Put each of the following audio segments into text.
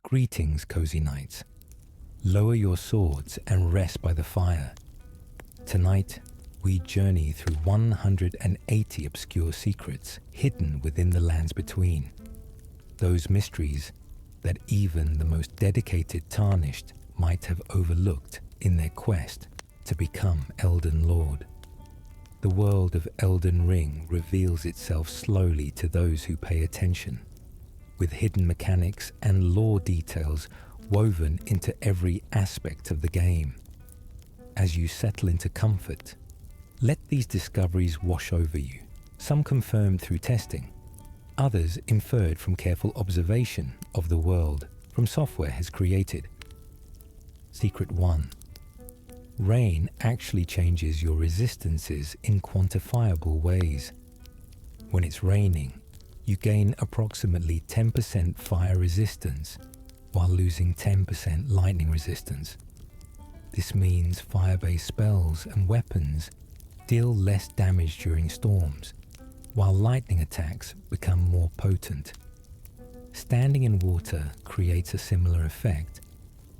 Greetings, cozy knights. Lower your swords and rest by the fire. Tonight, we journey through 180 obscure secrets hidden within the lands between. Those mysteries that even the most dedicated Tarnished might have overlooked in their quest to become Elden Lord. The world of Elden Ring reveals itself slowly to those who pay attention, with hidden mechanics and lore details woven into every aspect of the game. As you settle into comfort, let these discoveries wash over you, some confirmed through testing, others inferred from careful observation of the world from software has created. Secret 1. Rain actually changes your resistances in quantifiable ways. When it's raining, you gain approximately 10% fire resistance while losing 10% lightning resistance. This means fire-based spells and weapons deal less damage during storms, while lightning attacks become more potent. Standing in water creates a similar effect,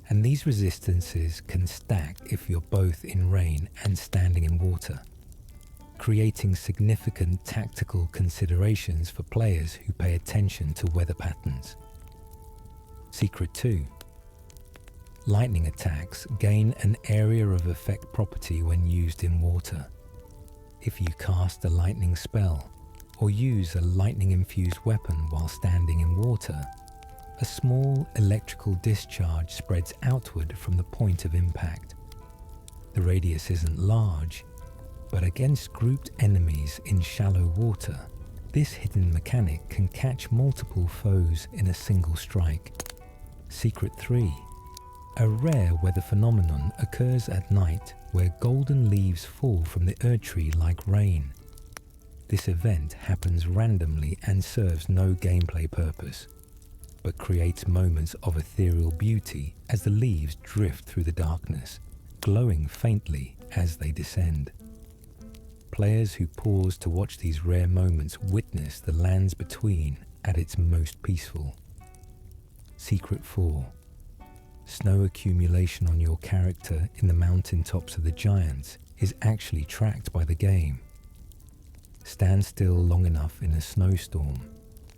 and these resistances can stack if you're both in rain and standing in water, creating significant tactical considerations for players who pay attention to weather patterns. Secret 2. Lightning attacks gain an area of effect property when used in water. If you cast a lightning spell or use a lightning-infused weapon while standing in water, a small electrical discharge spreads outward from the point of impact. The radius isn't large, but against grouped enemies in shallow water, this hidden mechanic can catch multiple foes in a single strike. Secret 3. A rare weather phenomenon occurs at night where golden leaves fall from the Erdtree like rain. This event happens randomly and serves no gameplay purpose, but creates moments of ethereal beauty as the leaves drift through the darkness, glowing faintly as they descend. Players who pause to watch these rare moments witness the lands between at its most peaceful. Secret 4. Snow accumulation on your character in the mountaintops of the giants is actually tracked by the game. Stand still long enough in a snowstorm,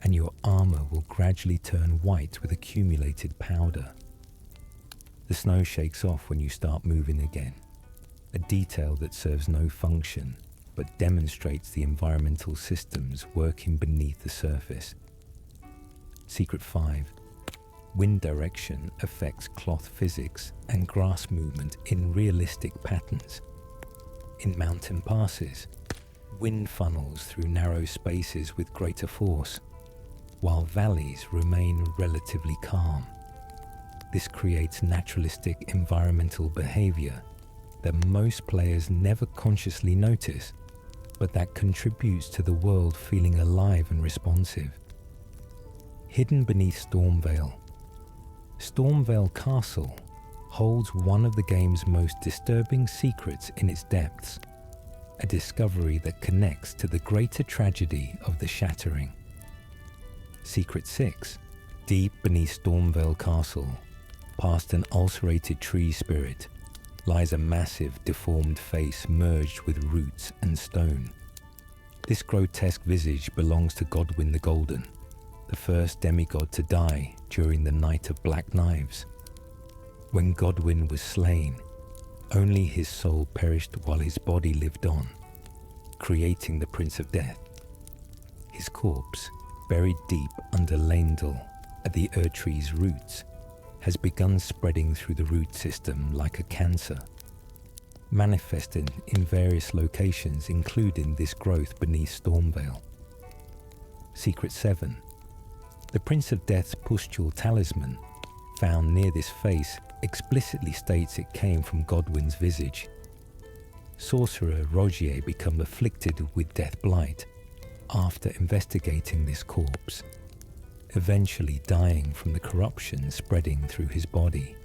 and your armor will gradually turn white with accumulated powder. The snow shakes off when you start moving again, a detail that serves no function but demonstrates the environmental systems working beneath the surface. Secret 5. Wind direction affects cloth physics and grass movement in realistic patterns. In mountain passes, wind funnels through narrow spaces with greater force, while valleys remain relatively calm. This creates naturalistic environmental behavior that most players never consciously notice, but that contributes to the world feeling alive and responsive. Hidden beneath Stormveil. Stormveil Castle holds one of the game's most disturbing secrets in its depths, a discovery that connects to the greater tragedy of the Shattering. Secret 6. Deep beneath Stormveil Castle, past an ulcerated tree spirit, lies a massive, deformed face merged with roots and stone. This grotesque visage belongs to Godwyn the Golden, the first demigod to die during the Night of Black Knives. When Godwyn was slain, only his soul perished while his body lived on, creating the Prince of Death. His corpse, buried deep under Leyndell at the Erdtree's roots, has begun spreading through the root system like a cancer, manifesting in various locations including this growth beneath Stormveil. Secret 7. The Prince of Death's pustule talisman, found near this face, explicitly states it came from Godwyn's visage. Sorcerer Rogier became afflicted with death blight after investigating this corpse, eventually dying from the corruption spreading through his body.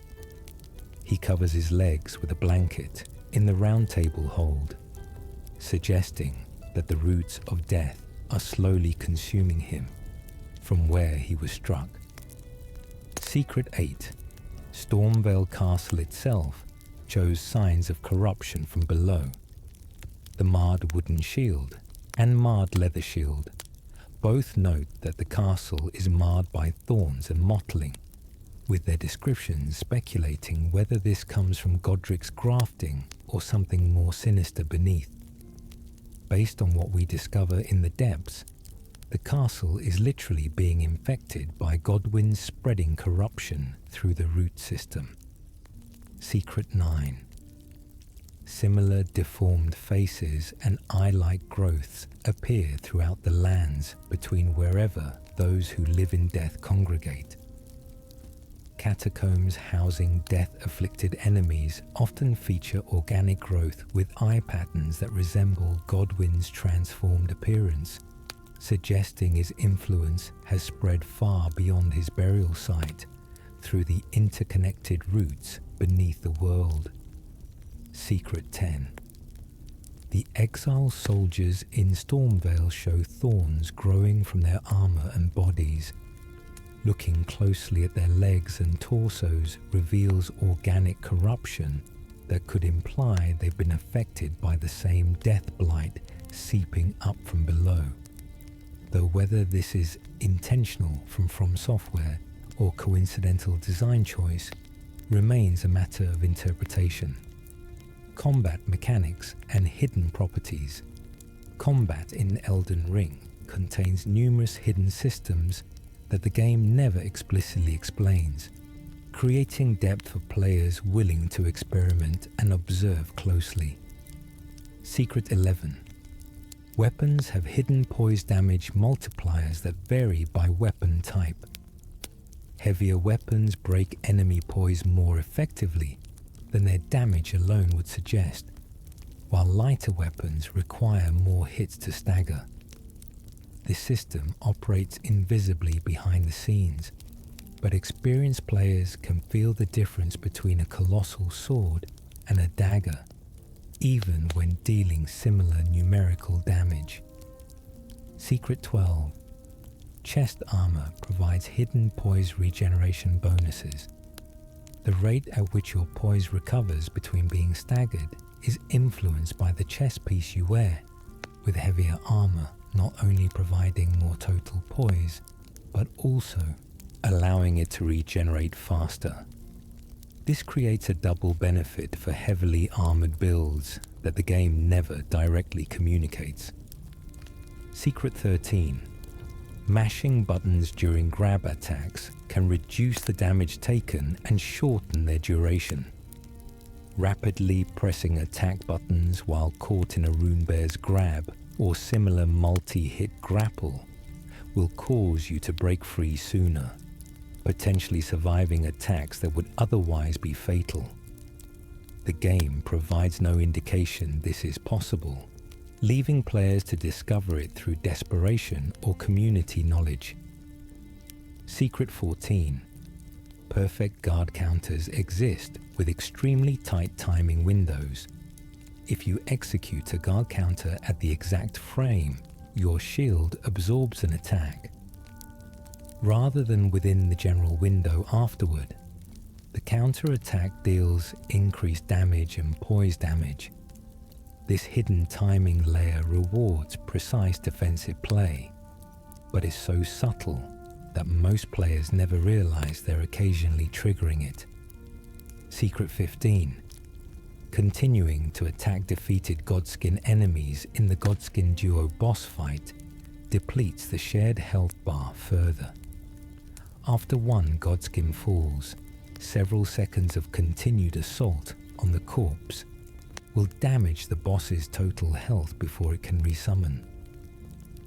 He covers his legs with a blanket in the Round Table hold, suggesting that the roots of death are slowly consuming him from where he was struck. Secret 8. Stormvale Castle itself shows signs of corruption from below. The marred wooden shield and marred leather shield both note that the castle is marred by thorns and mottling, with their descriptions speculating whether this comes from Godric's grafting or something more sinister beneath. Based on what we discover in the depths, the castle is literally being infected by Godwyn's spreading corruption through the root system. Secret 9. Similar deformed faces and eye-like growths appear throughout the lands between wherever those who live in death congregate. Catacombs housing death-afflicted enemies often feature organic growth with eye patterns that resemble Godwyn's transformed appearance, suggesting his influence has spread far beyond his burial site through the interconnected roots beneath the world. Secret 10. The exile soldiers in Stormvale show thorns growing from their armor and bodies. Looking closely at their legs and torsos reveals organic corruption that could imply they've been affected by the same death blight seeping up from below. Though whether this is intentional from Software or coincidental design choice remains a matter of interpretation. Combat mechanics and hidden properties. Combat in Elden Ring contains numerous hidden systems that the game never explicitly explains, creating depth for players willing to experiment and observe closely. Secret 11. Weapons have hidden poise damage multipliers that vary by weapon type. Heavier weapons break enemy poise more effectively than their damage alone would suggest, while lighter weapons require more hits to stagger. This system operates invisibly behind the scenes, but experienced players can feel the difference between a colossal sword and a dagger, even when dealing similar numerical damage. Secret 12. Chest armor provides hidden poise regeneration bonuses. The rate at which your poise recovers between being staggered is influenced by the chest piece you wear, with heavier armor not only providing more total poise, but also allowing it to regenerate faster. This creates a double benefit for heavily armored builds that the game never directly communicates. Secret 13. Mashing buttons during grab attacks can reduce the damage taken and shorten their duration. Rapidly pressing attack buttons while caught in a runebear's grab or similar multi-hit grapple will cause you to break free sooner, potentially surviving attacks that would otherwise be fatal. The game provides no indication this is possible, leaving players to discover it through desperation or community knowledge. Secret 14. Perfect guard counters exist with extremely tight timing windows. If you execute a guard counter at the exact frame, your shield absorbs an attack, rather than within the general window afterward. The counter attack deals increased damage and poise damage. This hidden timing layer rewards precise defensive play, but is so subtle that most players never realize they're occasionally triggering it. Secret 15. Continuing to attack defeated Godskin enemies in the Godskin duo boss fight depletes the shared health bar further. After one Godskin falls, several seconds of continued assault on the corpse will damage the boss's total health before it can resummon.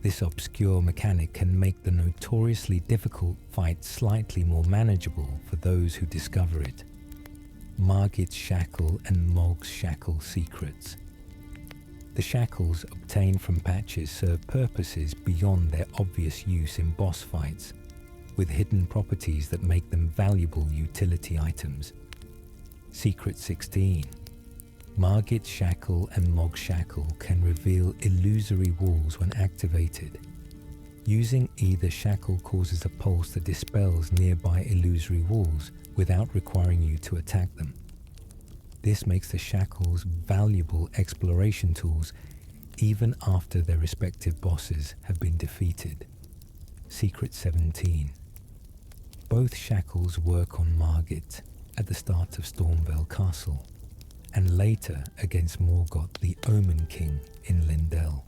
This obscure mechanic can make the notoriously difficult fight slightly more manageable for those who discover it. Margit's Shackle and Mog's Shackle secrets. The shackles obtained from patches serve purposes beyond their obvious use in boss fights, with hidden properties that make them valuable utility items. Secret 16. Margit's Shackle and Mog's Shackle can reveal illusory walls when activated. Using either shackle causes a pulse that dispels nearby illusory walls without requiring you to attack them. This makes the shackles valuable exploration tools even after their respective bosses have been defeated. Secret 17. Both shackles work on Margit at the start of Stormvale Castle, and later against Morgoth the Omen King in Lindell.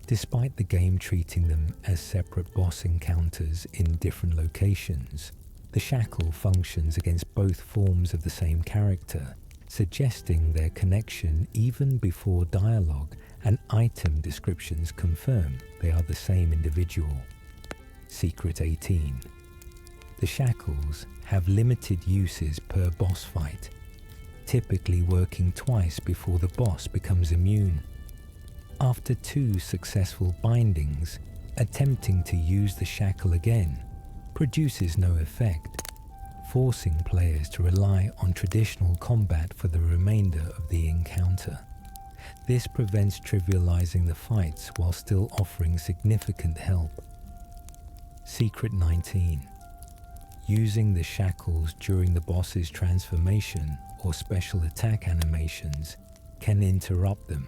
Despite the game treating them as separate boss encounters in different locations, the shackle functions against both forms of the same character, suggesting their connection even before dialogue and item descriptions confirm they are the same individual. Secret 18. The shackles have limited uses per boss fight, typically working twice before the boss becomes immune. After 2 successful bindings, attempting to use the shackle again produces no effect, forcing players to rely on traditional combat for the remainder of the encounter. This prevents trivializing the fights while still offering significant help. Secret 19. Using the shackles during the boss's transformation or special attack animations can interrupt them,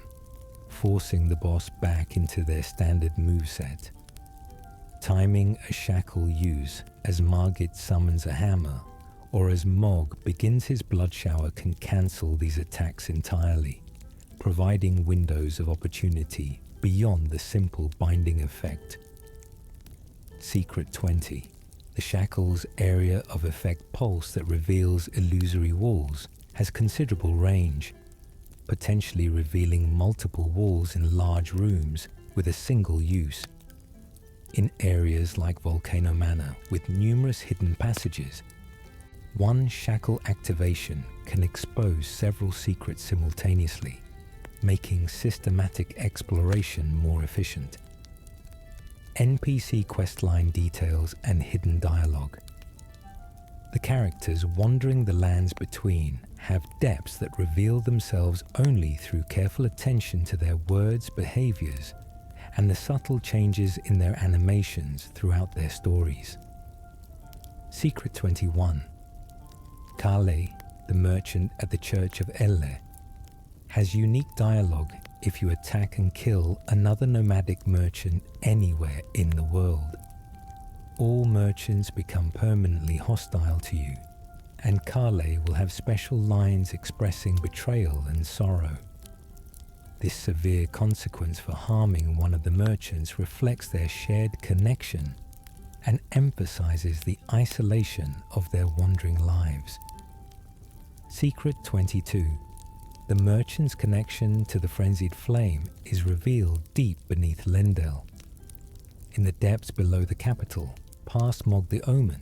forcing the boss back into their standard moveset. Timing a shackle use as Margit summons a hammer or as Mog begins his blood shower can cancel these attacks entirely, providing windows of opportunity beyond the simple binding effect. Secret 20. The shackle's area of effect pulse that reveals illusory walls has considerable range, potentially revealing multiple walls in large rooms with a single use. In areas like Volcano Manor with numerous hidden passages, one shackle activation can expose several secrets simultaneously, making systematic exploration more efficient. NPC questline details and hidden dialogue. The characters wandering the lands between have depths that reveal themselves only through careful attention to their words, behaviors, and the subtle changes in their animations throughout their stories. Secret 21. Kale, the merchant at the Church of Elle, has unique dialogue if you attack and kill another nomadic merchant anywhere in the world. All merchants become permanently hostile to you, and Kale will have special lines expressing betrayal and sorrow. This severe consequence for harming one of the merchants reflects their shared connection and emphasizes the isolation of their wandering lives. Secret 22. The merchant's connection to the frenzied flame is revealed deep beneath Lindell. In the depths below the capital, past Mog the Omen,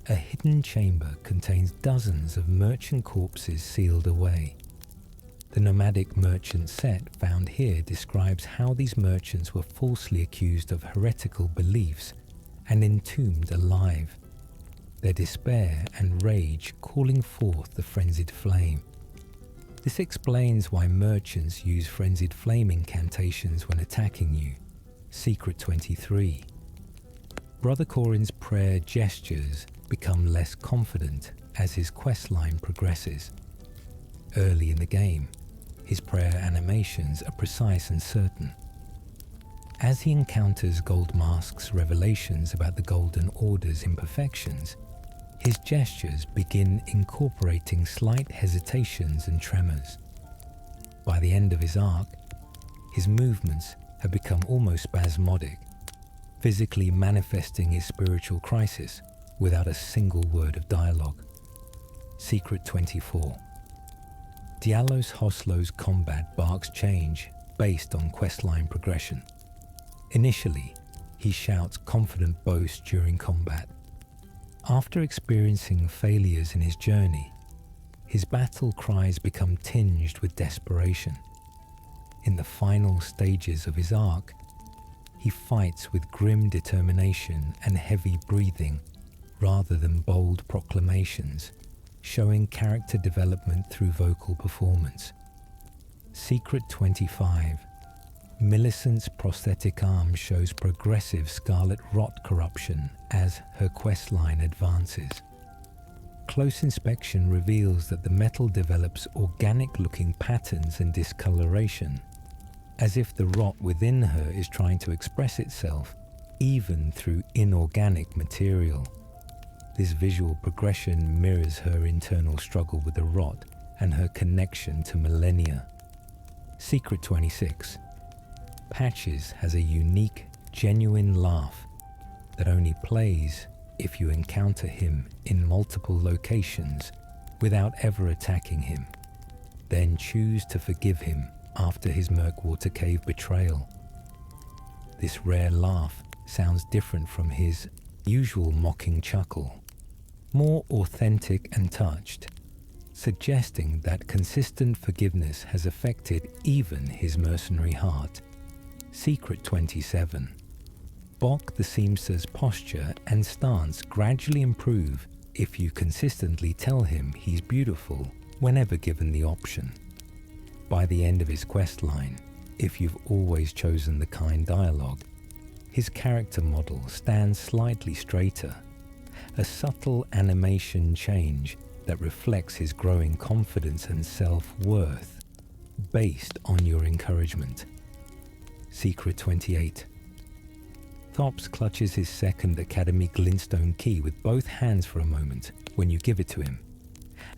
a hidden chamber contains dozens of merchant corpses sealed away. The nomadic merchant set found here describes how these merchants were falsely accused of heretical beliefs and entombed alive, their despair and rage calling forth the frenzied flame. This explains why merchants use frenzied flame incantations when attacking you. Secret 23. Brother Corin's prayer gestures become less confident as his questline progresses. Early in the game, his prayer animations are precise and certain. As he encounters Goldmask's revelations about the Golden Order's imperfections, his gestures begin incorporating slight hesitations and tremors. By the end of his arc, his movements have become almost spasmodic, physically manifesting his spiritual crisis without a single word of dialogue. Secret 24. Diallos Hoslo's combat barks change based on questline progression. Initially, he shouts confident boasts during combat. After experiencing failures in his journey, his battle cries become tinged with desperation. In the final stages of his arc, he fights with grim determination and heavy breathing rather than bold proclamations, showing character development through vocal performance. Secret 25. Millicent's prosthetic arm shows progressive scarlet rot corruption as her questline advances. Close inspection reveals that the metal develops organic-looking patterns and discoloration, as if the rot within her is trying to express itself, even through inorganic material. This visual progression mirrors her internal struggle with the rot and her connection to millennia. Secret 26. Patches has a unique, genuine laugh that only plays if you encounter him in multiple locations without ever attacking him. Then choose to forgive him after his Murkwater Cave betrayal. This rare laugh sounds different from his usual mocking chuckle, more authentic and touched, suggesting that consistent forgiveness has affected even his mercenary heart. Secret 27. Bok the Seamster's posture and stance gradually improve if you consistently tell him he's beautiful whenever given the option. By the end of his questline, if you've always chosen the kind dialogue, his character model stands slightly straighter, a subtle animation change that reflects his growing confidence and self-worth based on your encouragement. Secret 28. Thops clutches his second Academy glintstone key with both hands for a moment when you give it to him,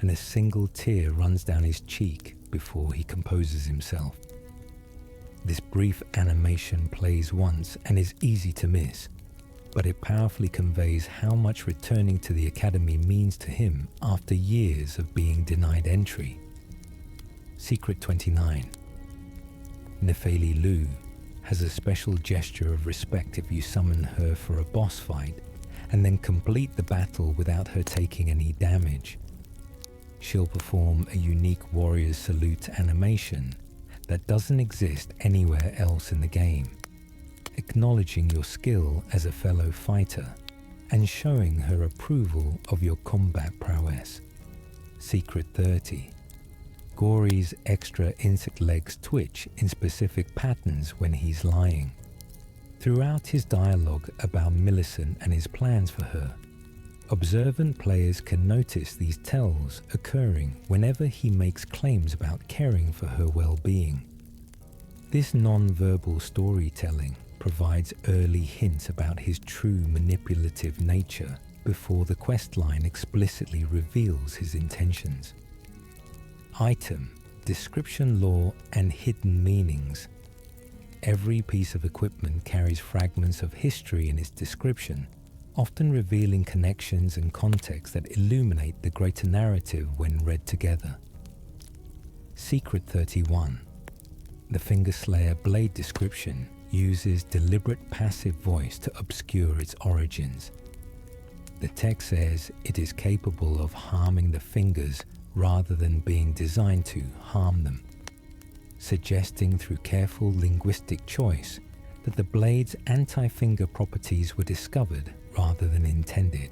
and a single tear runs down his cheek before he composes himself. This brief animation plays once and is easy to miss, but it powerfully conveys how much returning to the Academy means to him after years of being denied entry. Secret 29. Nefeli Lu has a special gesture of respect if you summon her for a boss fight and then complete the battle without her taking any damage. She'll perform a unique warrior's salute animation that doesn't exist anywhere else in the game, acknowledging your skill as a fellow fighter and showing her approval of your combat prowess. Secret 30. Gory's extra insect legs twitch in specific patterns when he's lying. Throughout his dialogue about Millicent and his plans for her, observant players can notice these tells occurring whenever he makes claims about caring for her well-being. This non-verbal storytelling provides early hints about his true manipulative nature before the questline explicitly reveals his intentions. Item, description lore, and hidden meanings. Every piece of equipment carries fragments of history in its description, often revealing connections and context that illuminate the greater narrative when read together. Secret 31. The Fingerslayer blade description uses deliberate passive voice to obscure its origins. The text says it is capable of harming the fingers rather than being designed to harm them, suggesting through careful linguistic choice that the blade's anti-finger properties were discovered rather than intended,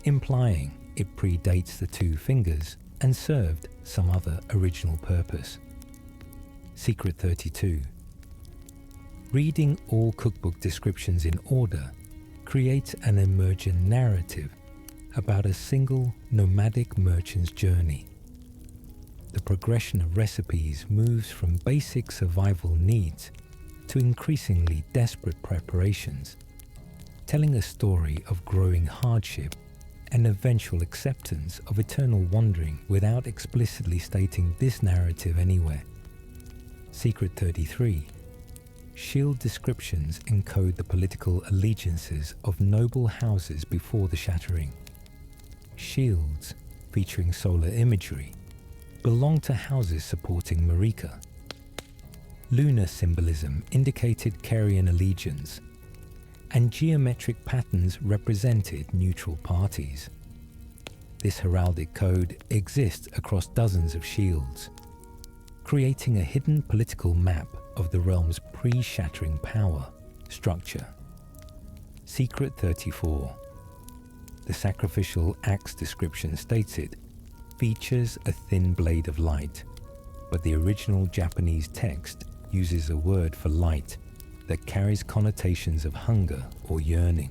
implying it predates the two fingers and served some other original purpose. Secret 32. Reading all cookbook descriptions in order creates an emergent narrative about a single nomadic merchant's journey. The progression of recipes moves from basic survival needs to increasingly desperate preparations, telling a story of growing hardship and eventual acceptance of eternal wandering without explicitly stating this narrative anywhere. Secret 33. Shield descriptions encode the political allegiances of noble houses before the shattering. Shields, featuring solar imagery, belong to houses supporting Marika. Lunar symbolism indicated Carian allegiance, and geometric patterns represented neutral parties. This heraldic code exists across dozens of shields, creating a hidden political map of the realm's pre-shattering power structure. Secret 34. The sacrificial axe description states it features a thin blade of light, but the original Japanese text uses a word for light that carries connotations of hunger or yearning.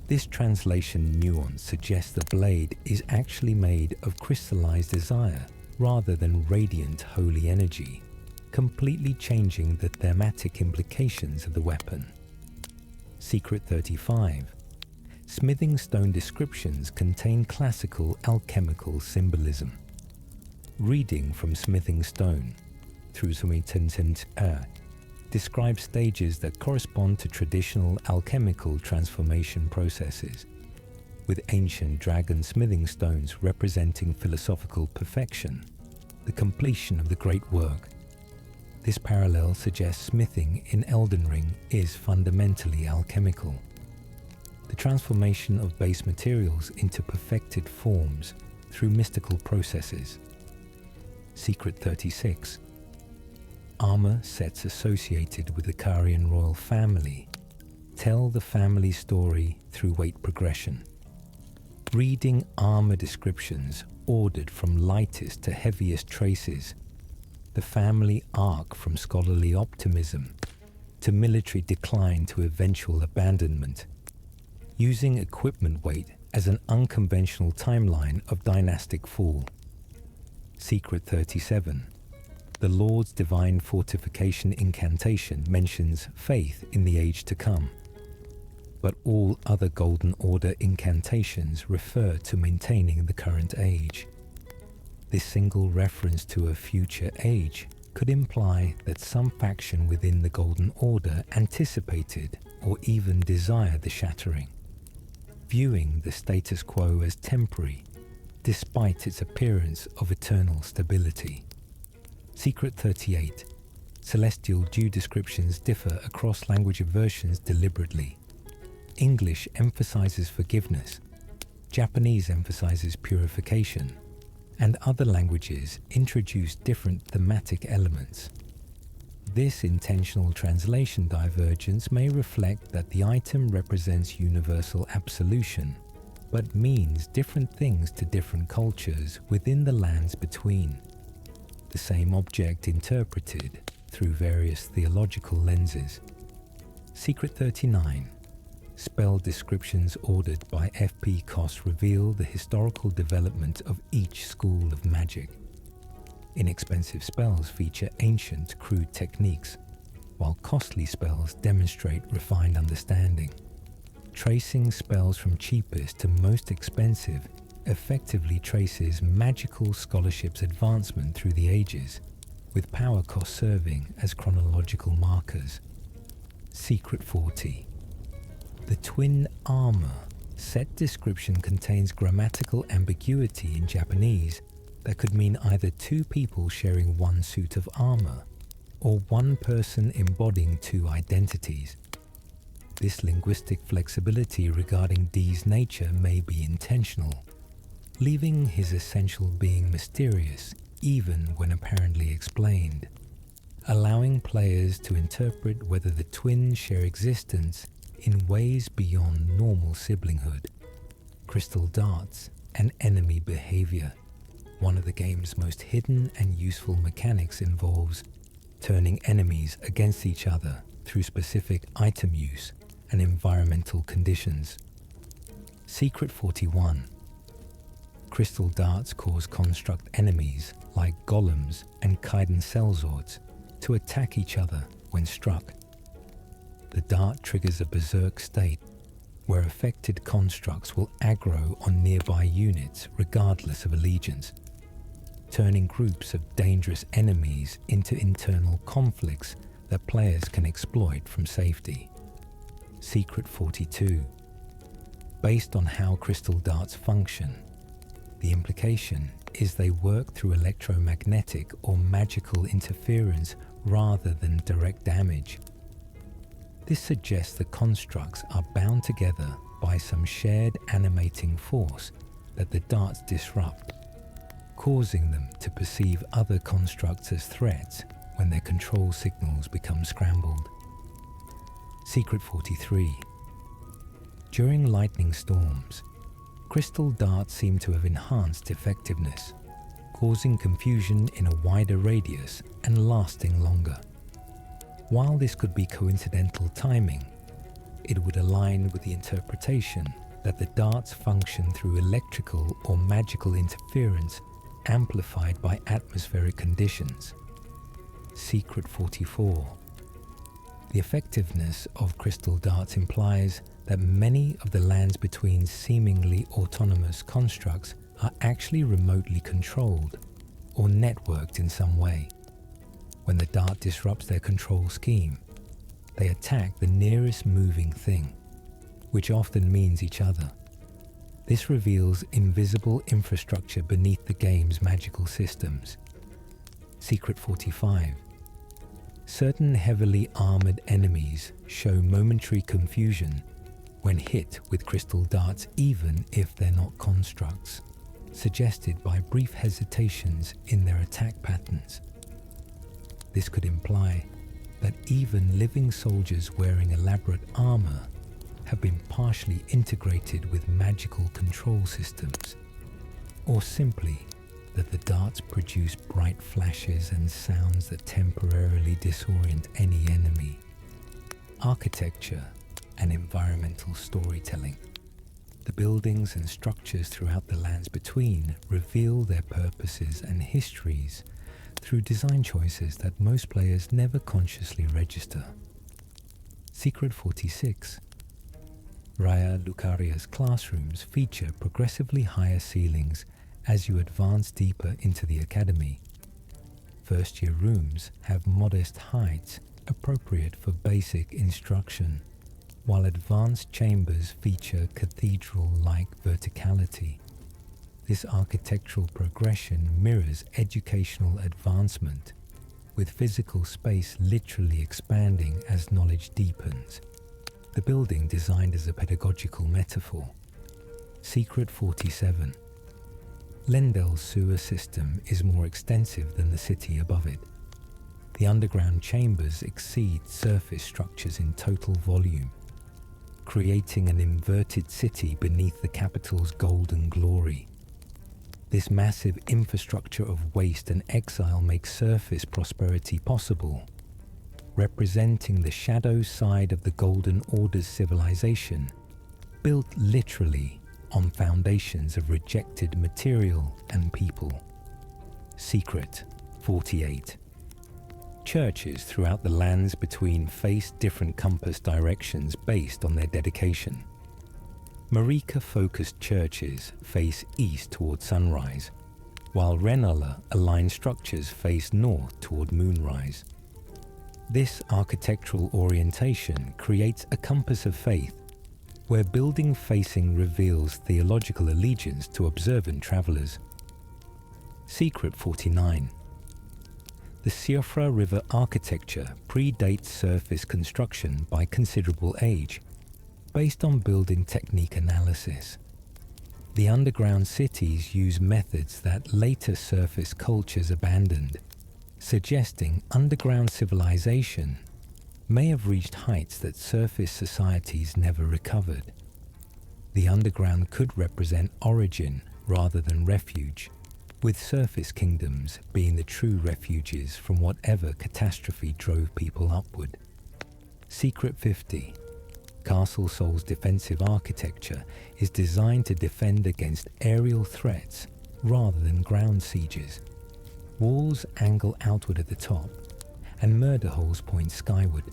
This translation nuance suggests the blade is actually made of crystallized desire rather than radiant holy energy, completely changing the thematic implications of the weapon. Secret 35. Smithing stone descriptions contain classical alchemical symbolism. Reading from Smithing Stone, through describes stages that correspond to traditional alchemical transformation processes, with ancient dragon smithing stones representing philosophical perfection, the completion of the great work. This parallel suggests smithing in Elden Ring is fundamentally alchemical. The transformation of base materials into perfected forms through mystical processes. Secret 36. Armor sets associated with the Carian royal family tell the family story through weight progression. Reading armor descriptions ordered from lightest to heaviest traces, the family arc from scholarly optimism to military decline to eventual abandonment, using equipment weight as an unconventional timeline of dynastic fall. Secret 37. The Lord's divine fortification incantation mentions faith in the age to come, but all other Golden Order incantations refer to maintaining the current age. This single reference to a future age could imply that some faction within the Golden Order anticipated or even desired the shattering, viewing the status quo as temporary despite its appearance of eternal stability. Secret 38. Celestial dew descriptions differ across language versions deliberately. English emphasizes forgiveness, Japanese emphasizes purification, and other languages introduce different thematic elements. This intentional translation divergence may reflect that the item represents universal absolution, but means different things to different cultures within the lands between. The same object interpreted through various theological lenses. Secret 39. Spell descriptions ordered by F.P. Koss reveal the historical development of each school of magic. Inexpensive spells feature ancient, crude techniques, while costly spells demonstrate refined understanding. Tracing spells from cheapest to most expensive effectively traces magical scholarship's advancement through the ages, with power cost serving as chronological markers. Secret 40. The twin armor set description contains grammatical ambiguity in Japanese that could mean either two people sharing one suit of armor, or one person embodying two identities. This linguistic flexibility regarding D's nature may be intentional, leaving his essential being mysterious even when apparently explained, allowing players to interpret whether the twins share existence in ways beyond normal siblinghood. Crystal darts and enemy behavior. One of the game's most hidden and useful mechanics involves turning enemies against each other through specific item use and environmental conditions. Secret 41. Crystal darts cause construct enemies like golems and Kaiden sellswords to attack each other when struck. The dart triggers a berserk state where affected constructs will aggro on nearby units regardless of allegiance, turning groups of dangerous enemies into internal conflicts that players can exploit from safety. Secret 42. Based on how crystal darts function, the implication is they work through electromagnetic or magical interference rather than direct damage. This suggests the constructs are bound together by some shared animating force that the darts disrupt, causing them to perceive other constructs as threats when their control signals become scrambled. Secret 43. During lightning storms, crystal darts seem to have enhanced effectiveness, causing confusion in a wider radius and lasting longer. While this could be coincidental timing, it would align with the interpretation that the darts function through electrical or magical interference amplified by atmospheric conditions. Secret 44. The effectiveness of crystal darts implies that many of the lands between seemingly autonomous constructs are actually remotely controlled or networked in some way. When the dart disrupts their control scheme, they attack the nearest moving thing, which often means each other. This reveals invisible infrastructure beneath the game's magical systems. Secret 45. Certain heavily armored enemies show momentary confusion when hit with crystal darts, even if they're not constructs, suggested by brief hesitations in their attack patterns. This could imply that even living soldiers wearing elaborate armor have been partially integrated with magical control systems, or simply that the darts produce bright flashes and sounds that temporarily disorient any enemy. Architecture and environmental storytelling. The buildings and structures throughout the lands between reveal their purposes and histories through design choices that most players never consciously register. Secret 46. Raya Lucaria's classrooms feature progressively higher ceilings as you advance deeper into the academy. First-year rooms have modest heights appropriate for basic instruction, while advanced chambers feature cathedral-like verticality. This architectural progression mirrors educational advancement, with physical space literally expanding as knowledge deepens. The building designed as a pedagogical metaphor. Secret 47. Lendel's sewer system is more extensive than the city above it. The underground chambers exceed surface structures in total volume, creating an inverted city beneath the capital's golden glory. This massive infrastructure of waste and exile makes surface prosperity possible, representing the shadow side of the Golden Order's civilization, built literally on foundations of rejected material and people. Secret 48. Churches throughout the lands between face different compass directions based on their dedication. Marika-focused churches face east toward sunrise, while Renala-aligned structures face north toward moonrise. This architectural orientation creates a compass of faith, where building facing reveals theological allegiance to observant travelers. Secret 49. The Siofra River architecture predates surface construction by considerable age, based on building technique analysis. The underground cities use methods that later surface cultures abandoned, suggesting underground civilization may have reached heights that surface societies never recovered. The underground could represent origin rather than refuge, with surface kingdoms being the true refuges from whatever catastrophe drove people upward. Secret 50. Castle Soul's defensive architecture is designed to defend against aerial threats rather than ground sieges. Walls angle outward at the top, and murder holes point skyward,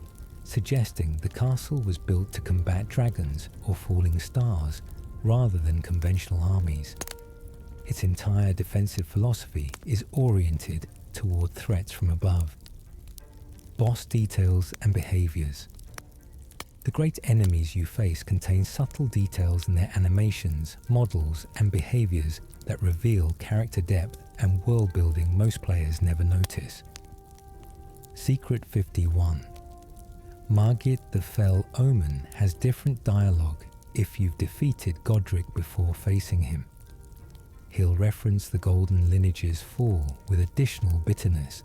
suggesting the castle was built to combat dragons or falling stars rather than conventional armies. Its entire defensive philosophy is oriented toward threats from above. Boss details and behaviors. The great enemies you face contain subtle details in their animations, models, and behaviors that reveal character depth and world building most players never notice. Secret 51. Margit the Fell Omen has different dialogue if you've defeated Godric before facing him. He'll reference the Golden Lineage's fall with additional bitterness,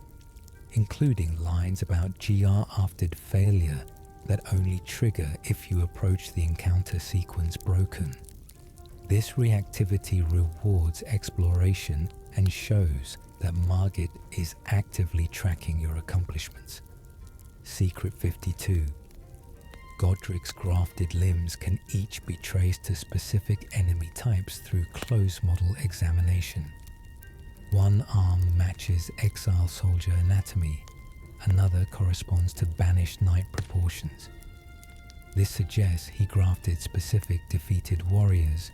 including lines about GR-after failure that only trigger if you approach the encounter sequence broken. This reactivity rewards exploration and shows that Margit is actively tracking your accomplishments. Secret 52. Godric's grafted limbs can each be traced to specific enemy types through close model examination. One arm matches exile soldier anatomy, another corresponds to banished knight proportions. This suggests he grafted specific defeated warriors,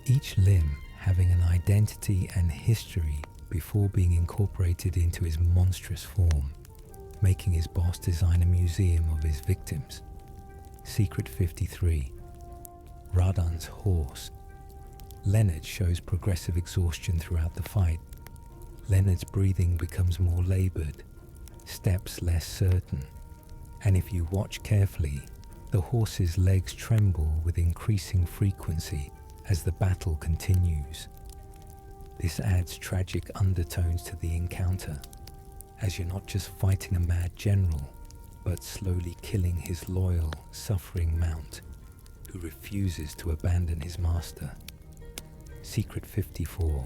each limb having an identity and history before being incorporated into his monstrous form, making his boss design a museum of his victims. Secret 53. Radan's horse. Leonard shows progressive exhaustion throughout the fight. Leonard's breathing becomes more labored, steps less certain, and if you watch carefully, the horse's legs tremble with increasing frequency as the battle continues. This adds tragic undertones to the encounter, as you're not just fighting a mad general, but slowly killing his loyal, suffering mount, who refuses to abandon his master. Secret 54.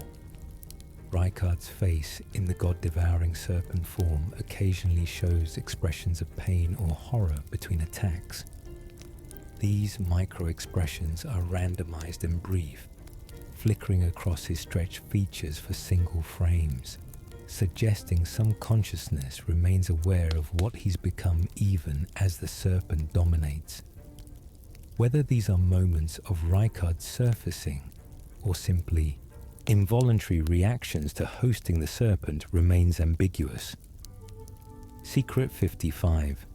Rykard's face in the god-devouring serpent form occasionally shows expressions of pain or horror between attacks. These micro-expressions are randomized and brief, flickering across his stretched features for single frames, suggesting some consciousness remains aware of what he's become even as the serpent dominates. Whether these are moments of Rykard surfacing or simply involuntary reactions to hosting the serpent remains ambiguous. Secret 55.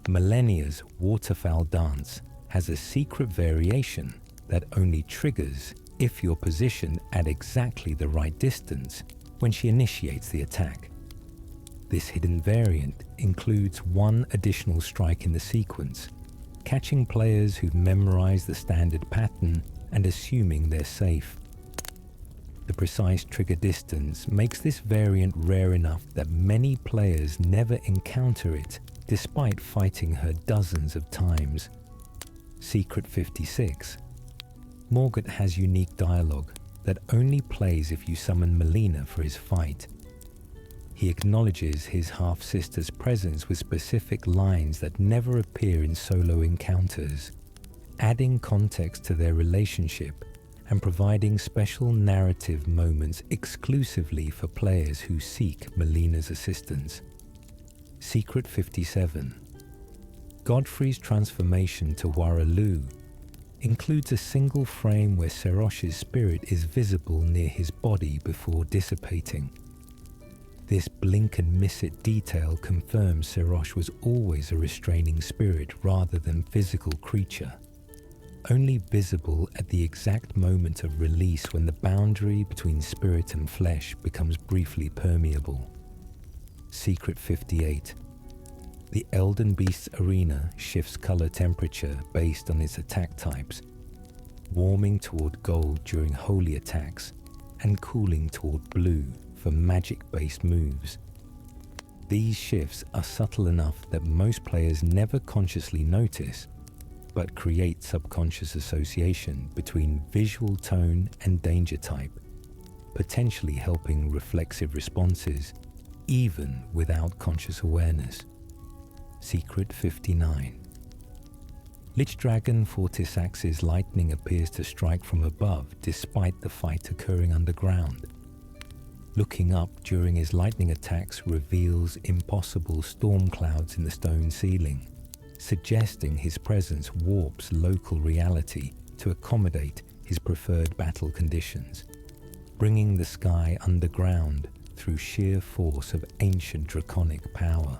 Millennia's waterfowl dance has a secret variation that only triggers if you're positioned at exactly the right distance when she initiates the attack. This hidden variant includes one additional strike in the sequence, catching players who've memorized the standard pattern and assuming they're safe. The precise trigger distance makes this variant rare enough that many players never encounter it despite fighting her dozens of times. Secret 56. Morgott has unique dialogue that only plays if you summon Melina for his fight. He acknowledges his half-sister's presence with specific lines that never appear in solo encounters, adding context to their relationship and providing special narrative moments exclusively for players who seek Melina's assistance. Secret 57. Godfrey's transformation to Waralu includes a single frame where Serosh's spirit is visible near his body before dissipating. This blink-and-miss-it detail confirms Serosh was always a restraining spirit rather than physical creature, only visible at the exact moment of release when the boundary between spirit and flesh becomes briefly permeable. Secret 58. The Elden Beast's arena shifts color temperature based on its attack types, warming toward gold during holy attacks and cooling toward blue for magic-based moves. These shifts are subtle enough that most players never consciously notice, but create subconscious association between visual tone and danger type, potentially helping reflexive responses even without conscious awareness. Secret 59. Lich Dragon Fortisax's lightning appears to strike from above despite the fight occurring underground. Looking up during his lightning attacks reveals impossible storm clouds in the stone ceiling, suggesting his presence warps local reality to accommodate his preferred battle conditions, bringing the sky underground through sheer force of ancient draconic power.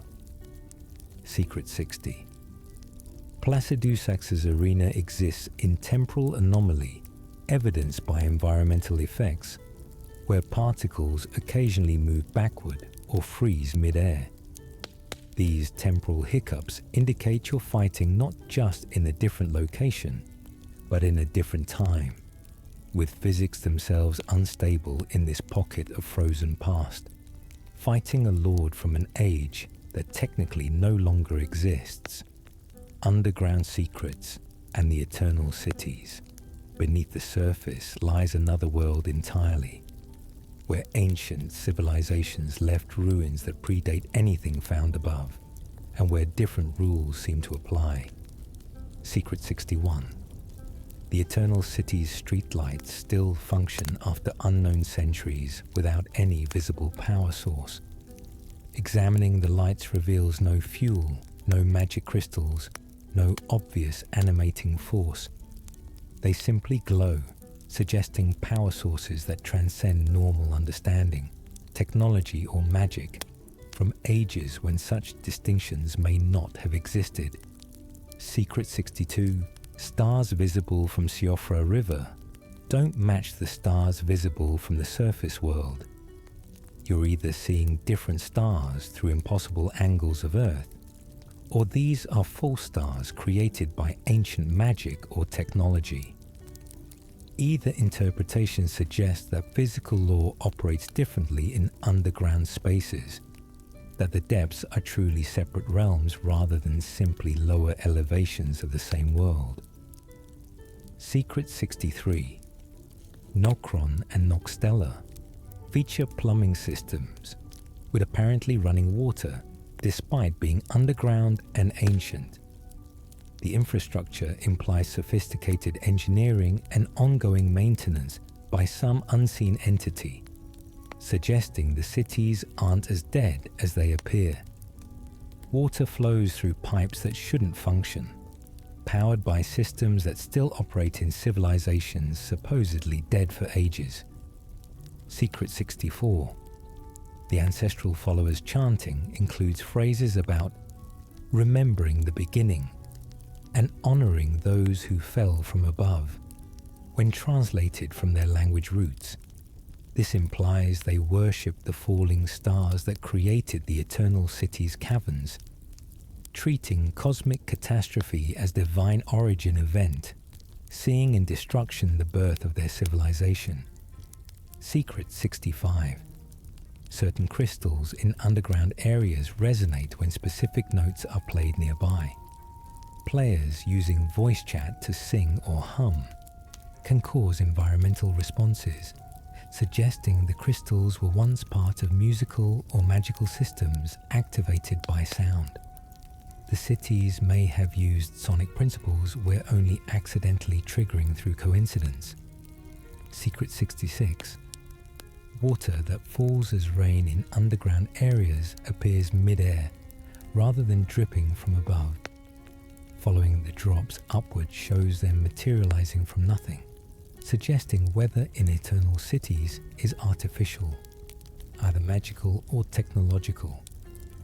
Secret 60. Placidusax's arena exists in temporal anomaly, evidenced by environmental effects, where particles occasionally move backward or freeze mid-air. These temporal hiccups indicate you're fighting not just in a different location, but in a different time, with physics themselves unstable in this pocket of frozen past, fighting a lord from an age that technically no longer exists. Underground secrets and the eternal cities. Beneath the surface lies another world entirely, where ancient civilizations left ruins that predate anything found above, and where different rules seem to apply. Secret 61. The Eternal City's streetlights still function after unknown centuries without any visible power source. Examining the lights reveals no fuel, no magic crystals, no obvious animating force. They simply glow, suggesting power sources that transcend normal understanding, technology or magic, from ages when such distinctions may not have existed. Secret 62. Stars visible from Siofra River don't match the stars visible from the surface world. You're either seeing different stars through impossible angles of Earth, or these are false stars created by ancient magic or technology. Either interpretation suggests that physical law operates differently in underground spaces, that the depths are truly separate realms rather than simply lower elevations of the same world. Secret 63. Nokron and Nokstella feature plumbing systems with apparently running water despite being underground and ancient. The infrastructure implies sophisticated engineering and ongoing maintenance by some unseen entity, suggesting the cities aren't as dead as they appear. Water flows through pipes that shouldn't function, powered by systems that still operate in civilizations supposedly dead for ages. Secret 64. The ancestral followers' chanting includes phrases about remembering the beginning and honoring those who fell from above. When translated from their language roots, this implies they worship the falling stars that created the Eternal City's caverns, treating cosmic catastrophe as divine origin event, seeing in destruction the birth of their civilization. Secret 65. Certain crystals in underground areas resonate when specific notes are played nearby. Players using voice chat to sing or hum can cause environmental responses, suggesting the crystals were once part of musical or magical systems activated by sound. The cities may have used sonic principles where only accidentally triggering through coincidence. Secret 66. Water that falls as rain in underground areas appears mid-air rather than dripping from above. Following the drops upward shows them materializing from nothing, suggesting weather in eternal cities is artificial, either magical or technological,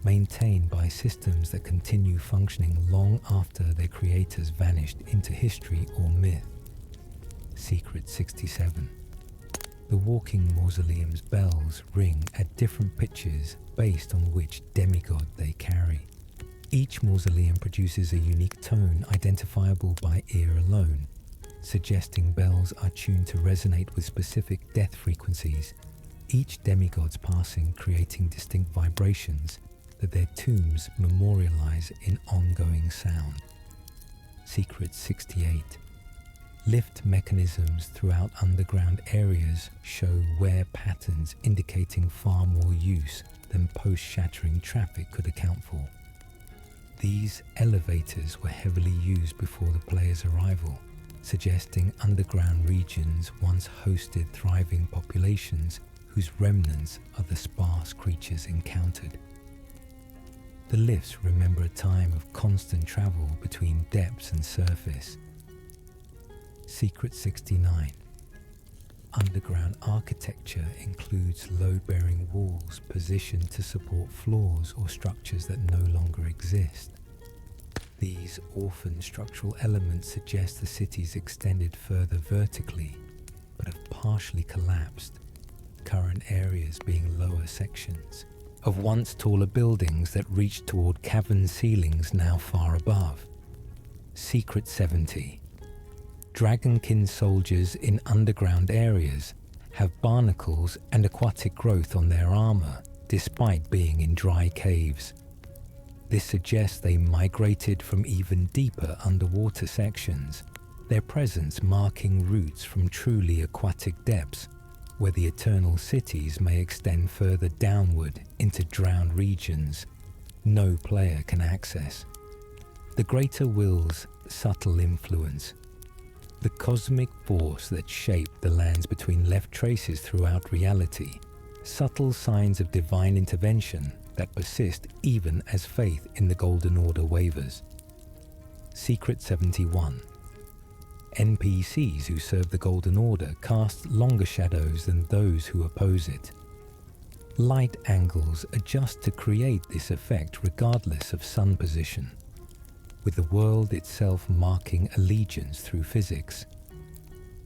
maintained by systems that continue functioning long after their creators vanished into history or myth. Secret 67. The walking mausoleum's bells ring at different pitches based on which demigod they carry. Each mausoleum produces a unique tone identifiable by ear alone, suggesting bells are tuned to resonate with specific death frequencies, each demigod's passing creating distinct vibrations that their tombs memorialize in ongoing sound. Secret 68. Lift mechanisms throughout underground areas show wear patterns indicating far more use than post-shattering traffic could account for. These elevators were heavily used before the player's arrival, suggesting underground regions once hosted thriving populations whose remnants are the sparse creatures encountered. The lifts remember a time of constant travel between depths and surface. Secret 69. Underground architecture includes load-bearing walls positioned to support floors or structures that no longer exist. These orphan structural elements suggest the cities extended further vertically, but have partially collapsed, current areas being lower sections of once taller buildings that reached toward cavern ceilings now far above. Secret 70. Dragonkin soldiers in underground areas have barnacles and aquatic growth on their armor, despite being in dry caves. This suggests they migrated from even deeper underwater sections, their presence marking routes from truly aquatic depths, where the eternal cities may extend further downward into drowned regions. no player can access. The greater will's subtle influence, the cosmic force that shaped the lands between left traces throughout reality, subtle signs of divine intervention that persist even as faith in the Golden Order wavers. Secret 71. NPCs who serve the Golden Order cast longer shadows than those who oppose it. Light angles adjust to create this effect regardless of sun position, with the world itself marking allegiance through physics.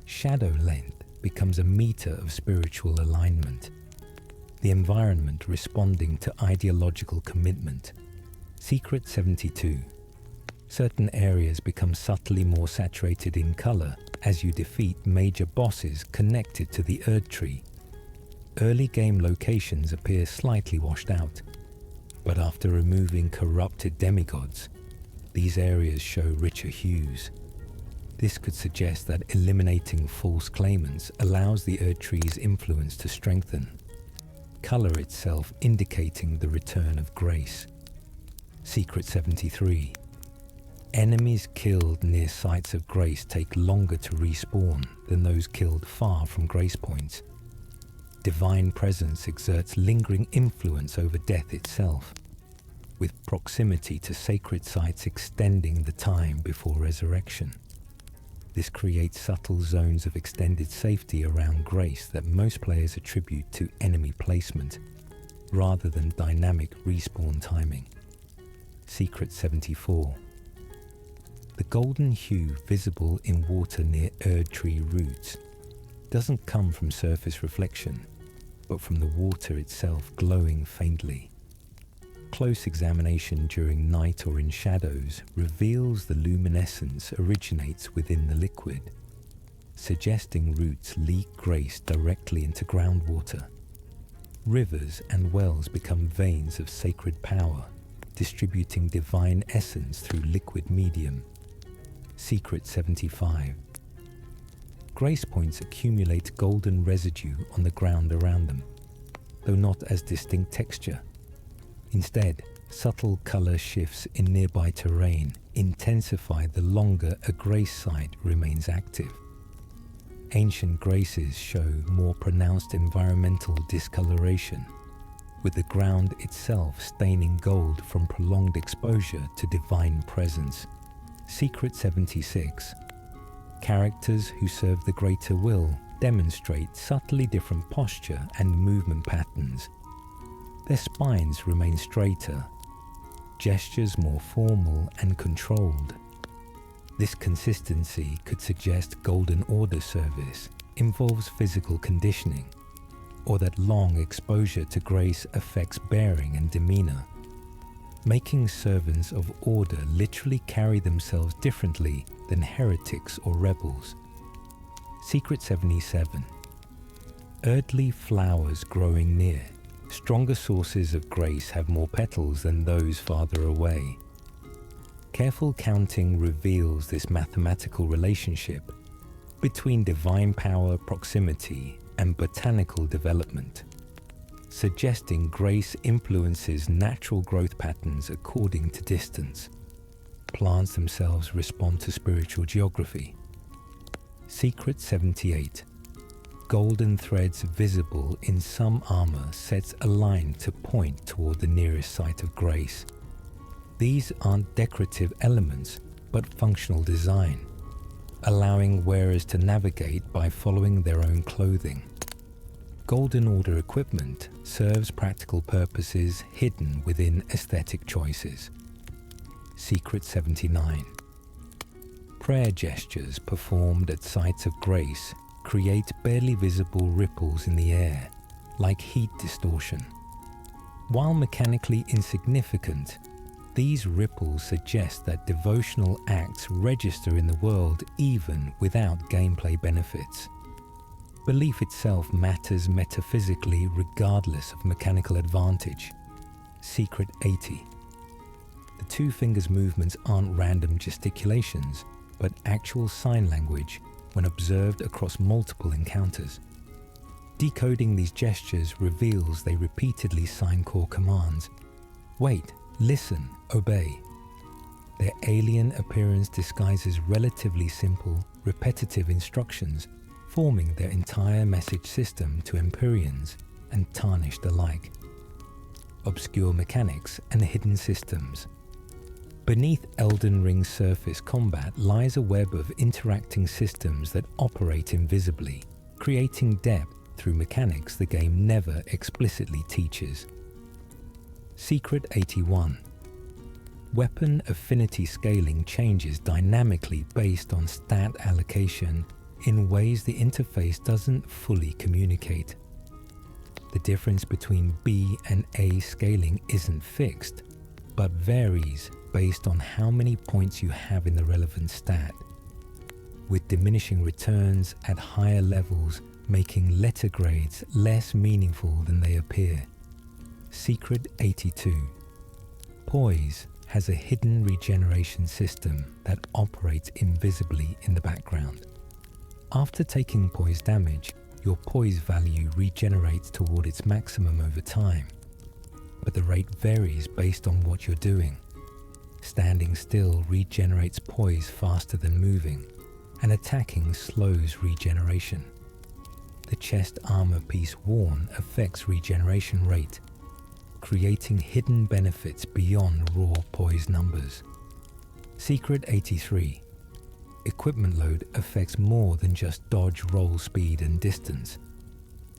Shadow length becomes a meter of spiritual alignment, the environment responding to ideological commitment. Secret 72. Certain areas become subtly more saturated in color as you defeat major bosses connected to the Erd Tree. Early game locations appear slightly washed out, but after removing corrupted demigods, these areas show richer hues. This could suggest that eliminating false claimants allows the Erd Tree's influence to strengthen, color itself indicating the return of grace. Secret 73. Enemies killed near sites of grace take longer to respawn than those killed far from grace points. Divine presence exerts lingering influence over death itself, with proximity to sacred sites extending the time before resurrection. This creates subtle zones of extended safety around grace that most players attribute to enemy placement, rather than dynamic respawn timing. Secret 74. The golden hue visible in water near Erd Tree roots doesn't come from surface reflection, but from the water itself glowing faintly. Close examination during night or in shadows reveals the luminescence originates within the liquid, suggesting roots leak grace directly into groundwater. Rivers and wells become veins of sacred power, distributing divine essence through liquid medium. Secret 75. Grace points accumulate golden residue on the ground around them, though not as distinct texture. Instead, subtle color shifts in nearby terrain intensify the longer a grace site remains active. Ancient graces show more pronounced environmental discoloration, with the ground itself staining gold from prolonged exposure to divine presence. Secret 76. Characters who serve the greater will demonstrate subtly different posture and movement patterns. Their spines remain straighter, gestures more formal and controlled. This consistency could suggest Golden Order service involves physical conditioning, or that long exposure to grace affects bearing and demeanor, making servants of order literally carry themselves differently than heretics or rebels. Secret 77. Earthly flowers growing near. Stronger sources of grace have more petals than those farther away. Careful counting reveals this mathematical relationship between divine power proximity and botanical development, suggesting grace influences natural growth patterns according to distance. Plants themselves respond to spiritual geography. Secret 78. Golden threads visible in some armor sets a line to point toward the nearest site of grace. These aren't decorative elements, but functional design, allowing wearers to navigate by following their own clothing. Golden Order equipment serves practical purposes hidden within aesthetic choices. Secret 79. Prayer gestures performed at sites of grace create barely visible ripples in the air, like heat distortion. While mechanically insignificant, these ripples suggest that devotional acts register in the world even without gameplay benefits. Belief itself matters metaphysically regardless of mechanical advantage. Secret 80. The two fingers movements aren't random gesticulations, but actual sign language when observed across multiple encounters. Decoding these gestures reveals they repeatedly sign core commands. Wait, Listen, obey. Their alien appearance disguises relatively simple, repetitive instructions, forming their entire message system to Empyreans and Tarnished alike. Obscure mechanics and hidden systems. Beneath Elden Ring's surface combat lies a web of interacting systems that operate invisibly, creating depth through mechanics the game never explicitly teaches. Secret 81. Weapon affinity scaling changes dynamically based on stat allocation in ways the interface doesn't fully communicate. The difference between B and A scaling isn't fixed, but varies based on how many points you have in the relevant stat, with diminishing returns at higher levels making letter grades less meaningful than they appear. Secret 82. Poise has a hidden regeneration system that operates invisibly in the background. After taking poise damage, your poise value regenerates toward its maximum over time, but the rate varies based on what you're doing. Standing still regenerates poise faster than moving, and attacking slows regeneration. The chest armor piece worn affects regeneration rate, creating hidden benefits beyond raw poise numbers. Secret 83. Equipment load affects more than just dodge, roll speed and distance.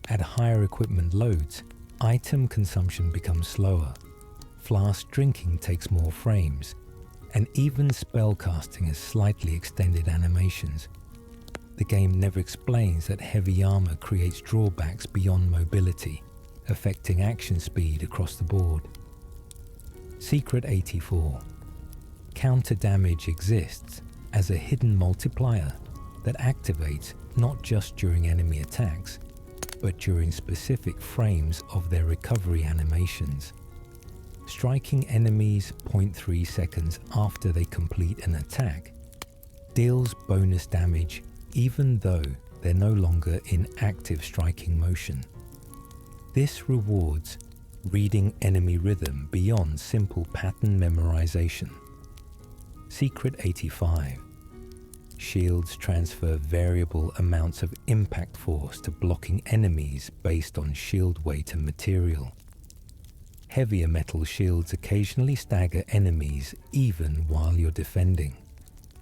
At higher equipment loads, item consumption becomes slower, flask drinking takes more frames, and even spellcasting has slightly extended animations. The game never explains that heavy armor creates drawbacks beyond mobility, affecting action speed across the board. Secret 84. Counter damage exists as a hidden multiplier that activates not just during enemy attacks, but during specific frames of their recovery animations. Striking enemies 0.3 seconds after they complete an attack deals bonus damage even though they're no longer in active striking motion. This rewards reading enemy rhythm beyond simple pattern memorization. Secret 85. Shields transfer variable amounts of impact force to blocking enemies based on shield weight and material. Heavier metal shields occasionally stagger enemies even while you're defending,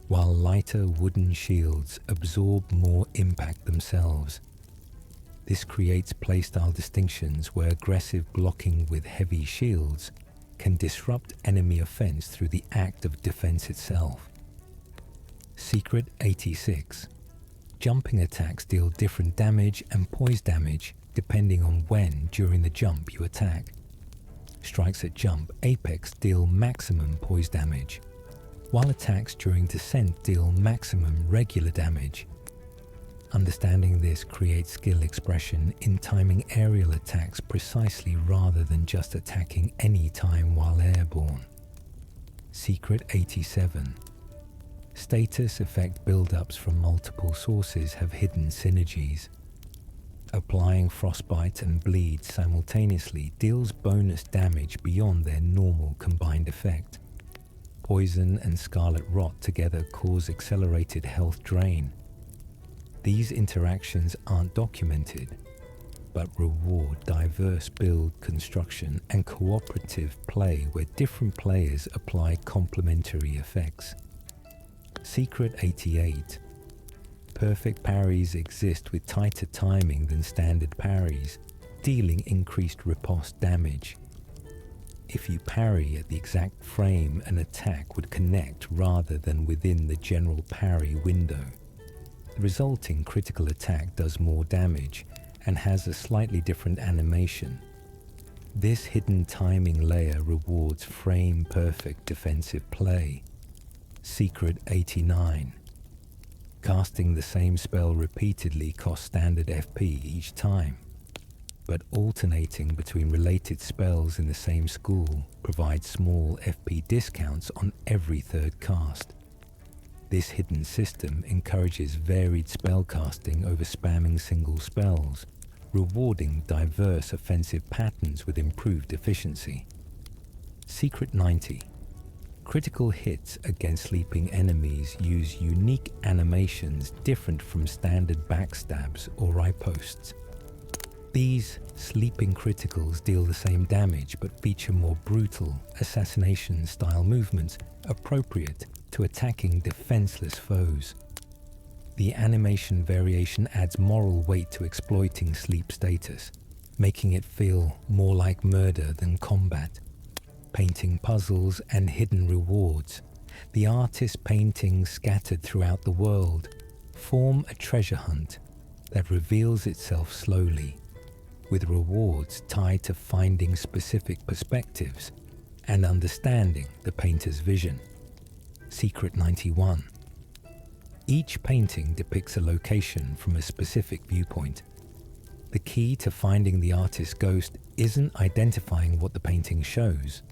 while lighter wooden shields absorb more impact themselves. This creates playstyle distinctions where aggressive blocking with heavy shields can disrupt enemy offense through the act of defense itself. Secret 86. Jumping attacks deal different damage and poise damage depending on when during the jump you attack. Strikes at jump apex deal maximum poise damage, while attacks during descent deal maximum regular damage. Understanding this creates skill expression in timing aerial attacks precisely rather than just attacking any time while airborne. Secret 87. Status effect build-ups from multiple sources have hidden synergies. Applying frostbite and bleed simultaneously deals bonus damage beyond their normal combined effect. Poison and scarlet rot together cause accelerated health drain. These interactions aren't documented, but reward diverse build construction and cooperative play where different players apply complementary effects. Secret 88. Perfect parries exist with tighter timing than standard parries, dealing increased riposte damage. If you parry at the exact frame an attack would connect rather than within the general parry window, the resulting critical attack does more damage and has a slightly different animation. This hidden timing layer rewards frame-perfect defensive play. Secret 89. Casting the same spell repeatedly costs standard FP each time, but alternating between related spells in the same school provides small FP discounts on every third cast. This hidden system encourages varied spellcasting over spamming single spells, rewarding diverse offensive patterns with improved efficiency. Secret 90. Critical hits against sleeping enemies use unique animations different from standard backstabs or riposts. These sleeping criticals deal the same damage but feature more brutal assassination-style movements appropriate to attacking defenseless foes. The animation variation adds moral weight to exploiting sleep status, making it feel more like murder than combat. Painting puzzles and hidden rewards, the artist's paintings scattered throughout the world form a treasure hunt that reveals itself slowly, with rewards tied to finding specific perspectives and understanding the painter's vision. Secret 91. Each painting depicts a location from a specific viewpoint. The key to finding the artist's ghost isn't identifying what the painting shows,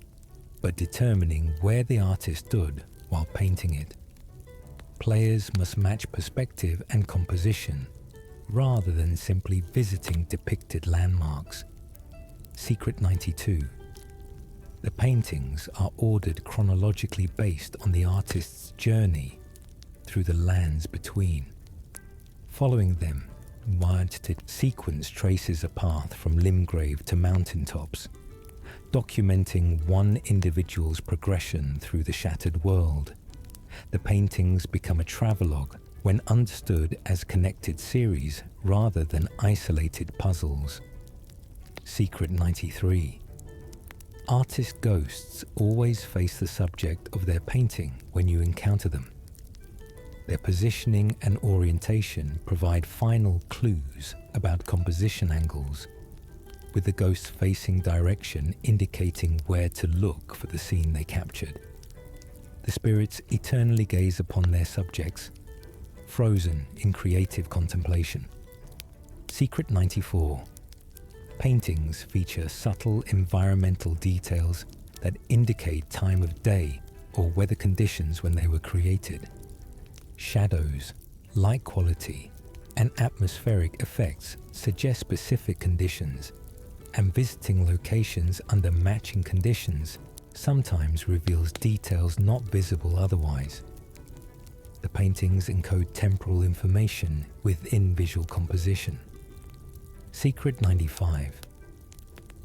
but determining where the artist stood while painting it. Players must match perspective and composition, rather than simply visiting depicted landmarks. Secret 92. The paintings are ordered chronologically based on the artist's journey through the lands between. Following them, wide-to sequence traces a path from Limgrave to mountaintops, documenting one individual's progression through the shattered world. The paintings become a travelogue when understood as connected series rather than isolated puzzles. Secret 93. Artist ghosts always face the subject of their painting when you encounter them. Their positioning and orientation provide final clues about composition angles, with the ghost's facing direction indicating where to look for the scene they captured. The spirits eternally gaze upon their subjects, frozen in creative contemplation. Secret 94. Paintings feature subtle environmental details that indicate time of day or weather conditions when they were created. Shadows, light quality, and atmospheric effects suggest specific conditions, and visiting locations under matching conditions sometimes reveals details not visible otherwise. The paintings encode temporal information within visual composition. Secret 95.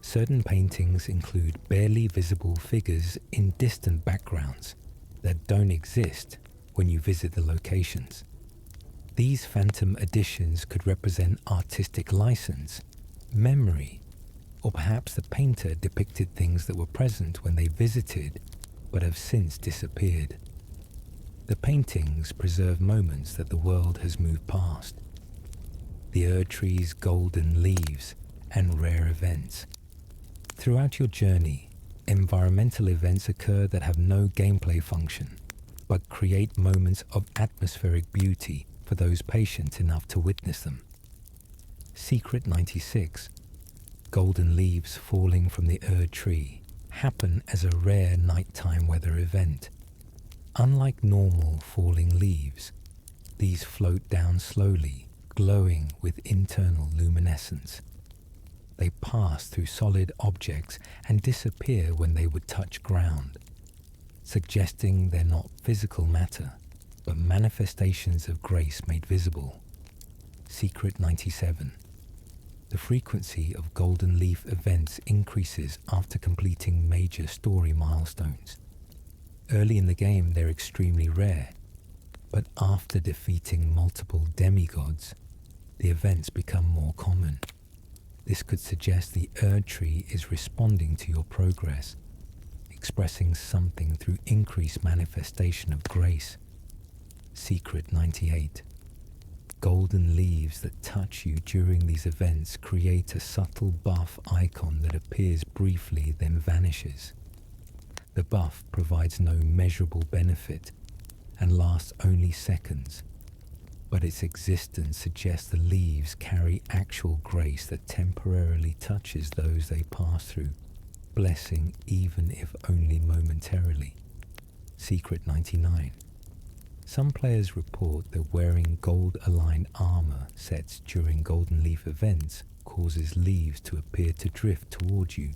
Certain paintings include barely visible figures in distant backgrounds that don't exist when you visit the locations. These phantom additions could represent artistic license, memory, or perhaps the painter depicted things that were present when they visited but have since disappeared. The paintings preserve moments that the world has moved past. The Erd tree's golden leaves and rare events. Throughout your journey, environmental events occur that have no gameplay function, but create moments of atmospheric beauty for those patient enough to witness them. Secret 96. Golden leaves falling from the Erd tree happen as a rare nighttime weather event. Unlike normal falling leaves, these float down slowly, glowing with internal luminescence. They pass through solid objects and disappear when they would touch ground, suggesting they're not physical matter, but manifestations of grace made visible. Secret 97. The frequency of golden leaf events increases after completing major story milestones. Early in the game they're extremely rare, but after defeating multiple demigods, the events become more common. This could suggest the Erd tree is responding to your progress, expressing something through increased manifestation of grace. Secret 98. Golden leaves that touch you during these events create a subtle buff icon that appears briefly then vanishes. The buff provides no measurable benefit and lasts only seconds, but its existence suggests the leaves carry actual grace that temporarily touches those they pass through, blessing even if only momentarily. Secret 99. Some players report that wearing gold-aligned armor sets during golden leaf events causes leaves to appear to drift towards you,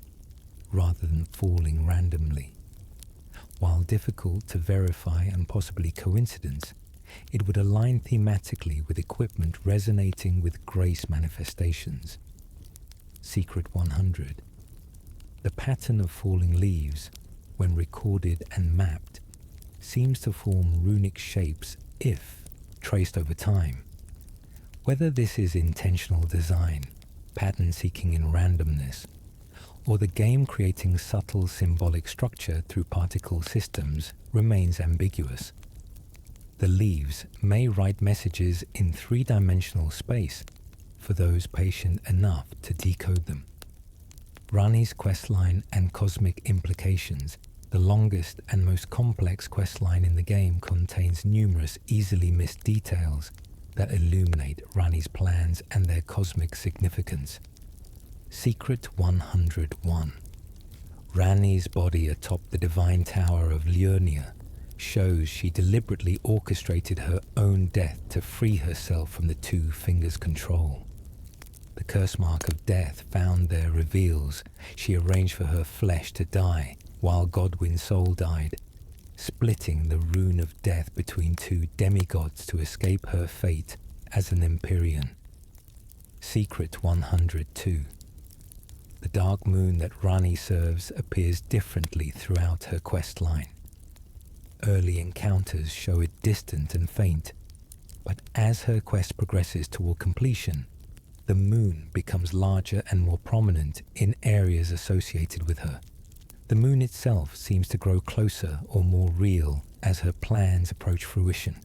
rather than falling randomly. While difficult to verify and possibly coincidence, it would align thematically with equipment resonating with grace manifestations. Secret 100. The pattern of falling leaves, when recorded and mapped, seems to form runic shapes if traced over time. Whether this is intentional design, pattern seeking in randomness, or the game creating subtle symbolic structure through particle systems remains ambiguous. The leaves may write messages in three-dimensional space for those patient enough to decode them. Rani's questline and cosmic implications, the longest and most complex questline in the game, contains numerous easily missed details that illuminate Rani's plans and their cosmic significance. Secret 101. Rani's body atop the divine tower of Liurnia shows she deliberately orchestrated her own death to free herself from the Two Fingers' control. The curse mark of death found there reveals she arranged for her flesh to die while Godwyn's soul died, splitting the rune of death between two demigods to escape her fate as an Empyrean. Secret 102. The dark moon that Rani serves appears differently throughout her questline. Early encounters show it distant and faint, but as her quest progresses toward completion, the moon becomes larger and more prominent in areas associated with her. The moon itself seems to grow closer or more real as her plans approach fruition.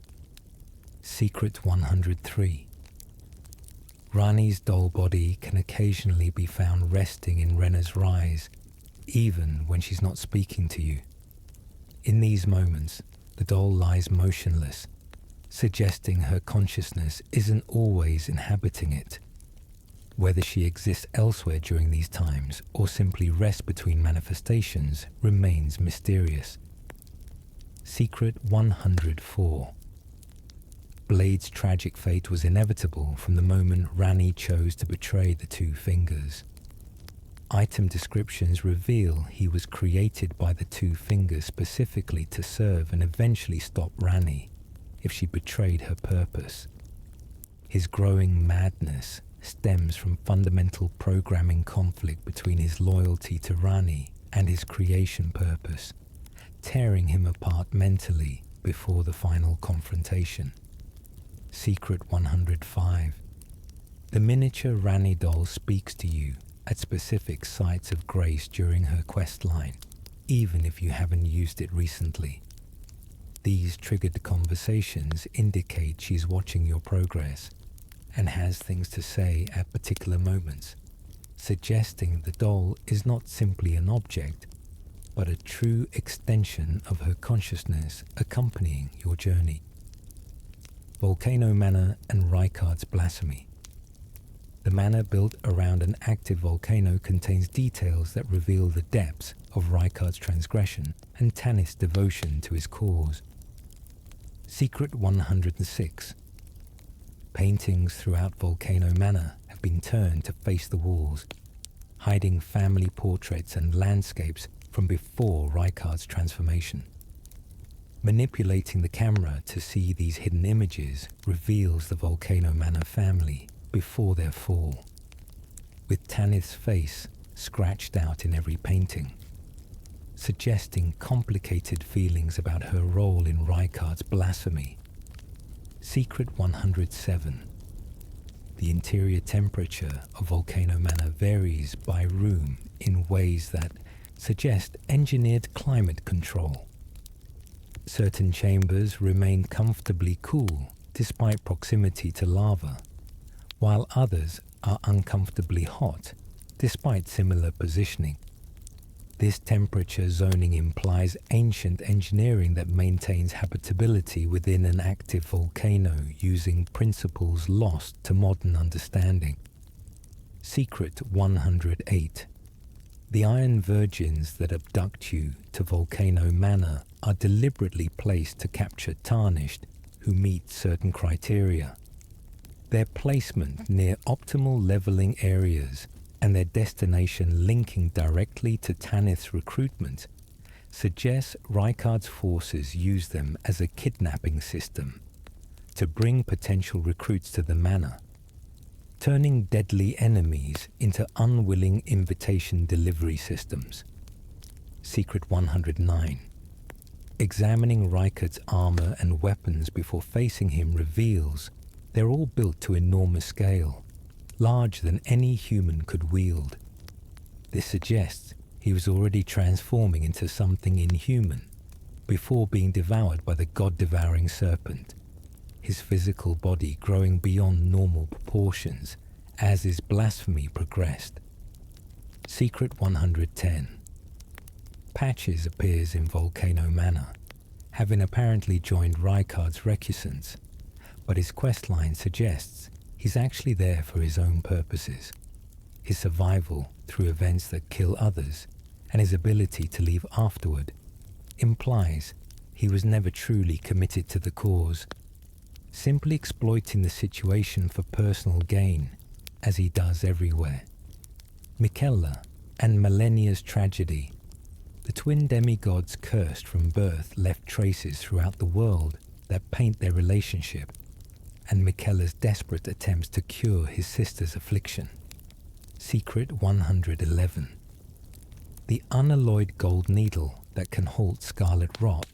Secret 103. Rani's doll body can occasionally be found resting in Renna's rise, even when she's not speaking to you. In these moments, the doll lies motionless, suggesting her consciousness isn't always inhabiting it. Whether she exists elsewhere during these times or simply rests between manifestations remains mysterious. Secret 104. Blade's tragic fate was inevitable from the moment Rani chose to betray the Two Fingers. Item descriptions reveal he was created by the Two Fingers specifically to serve and eventually stop Rani if she betrayed her purpose. His growing madness stems from fundamental programming conflict between his loyalty to Rani and his creation purpose, tearing him apart mentally before the final confrontation. Secret 105. The miniature Rani doll speaks to you at specific sites of grace during her questline, even if you haven't used it recently. These triggered conversations indicate she's watching your progress and has things to say at particular moments, suggesting the doll is not simply an object, but a true extension of her consciousness accompanying your journey. Volcano Manor and Rykard's Blasphemy. The manor built around an active volcano contains details that reveal the depths of Rykard's transgression and Tanith's devotion to his cause. Secret 106. Paintings throughout Volcano Manor have been turned to face the walls, hiding family portraits and landscapes from before Rykard's transformation. Manipulating the camera to see these hidden images reveals the Volcano Manor family before their fall, with Tanith's face scratched out in every painting, suggesting complicated feelings about her role in Rykard's blasphemy. Secret 107. The interior temperature of Volcano Manor varies by room in ways that suggest engineered climate control. Certain chambers remain comfortably cool despite proximity to lava, while others are uncomfortably hot despite similar positioning. This temperature zoning implies ancient engineering that maintains habitability within an active volcano using principles lost to modern understanding. Secret 108. The Iron Virgins that abduct you to Volcano Manor are deliberately placed to capture Tarnished who meet certain criteria. Their placement near optimal leveling areas and their destination linking directly to Tanith's recruitment, suggests Rykard's forces use them as a kidnapping system to bring potential recruits to the manor, turning deadly enemies into unwilling invitation delivery systems. Secret 109. Examining Rykard's armor and weapons before facing him reveals they're all built to enormous scale, larger than any human could wield. This suggests he was already transforming into something inhuman before being devoured by the god-devouring serpent, his physical body growing beyond normal proportions as his blasphemy progressed. Secret 110. Patches appears in Volcano Manor, having apparently joined Rykard's recusants, but his questline suggests he's actually there for his own purposes. His survival through events that kill others and his ability to leave afterward implies he was never truly committed to the cause, simply exploiting the situation for personal gain, as he does everywhere. Miquella and Malenia's tragedy. The twin demigods cursed from birth left traces throughout the world that paint their relationship, and Miquella's desperate attempts to cure his sister's affliction. Secret 111. The unalloyed gold needle that can halt scarlet rot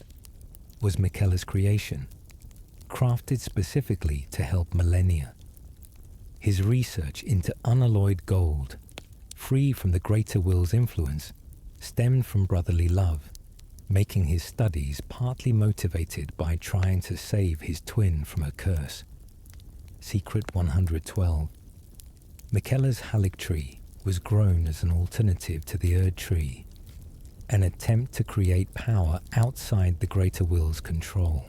was Miquella's creation, crafted specifically to help Malenia. His research into unalloyed gold, free from the greater will's influence, stemmed from brotherly love, making his studies partly motivated by trying to save his twin from a curse. Secret 112. Miquella's Halic tree was grown as an alternative to the Erd tree, an attempt to create power outside the greater will's control.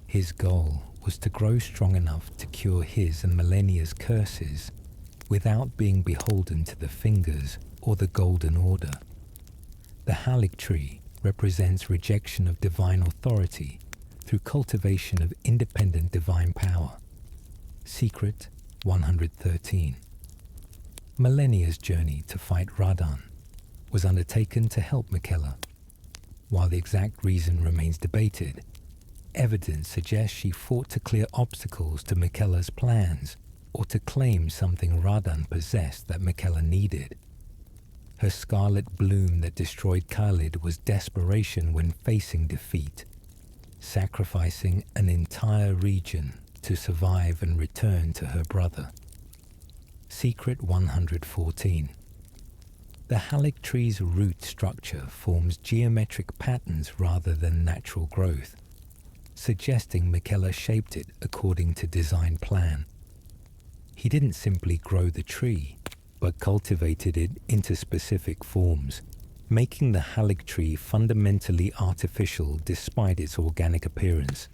His goal was to grow strong enough to cure his and Malenia's curses without being beholden to the fingers or the Golden Order. The Halic tree represents rejection of divine authority through cultivation of independent divine power. Secret 113. Malenia's journey to fight Radan was undertaken to help Miquella. While the exact reason remains debated, evidence suggests she fought to clear obstacles to Miquella's plans or to claim something Radan possessed that Miquella needed. Her scarlet bloom that destroyed Khalid was desperation when facing defeat, sacrificing an entire region to survive and return to her brother. Secret 114. The Halic tree's root structure forms geometric patterns rather than natural growth, suggesting Miquella shaped it according to design plan. He didn't simply grow the tree, but cultivated it into specific forms, making the Halic tree fundamentally artificial despite its organic appearance,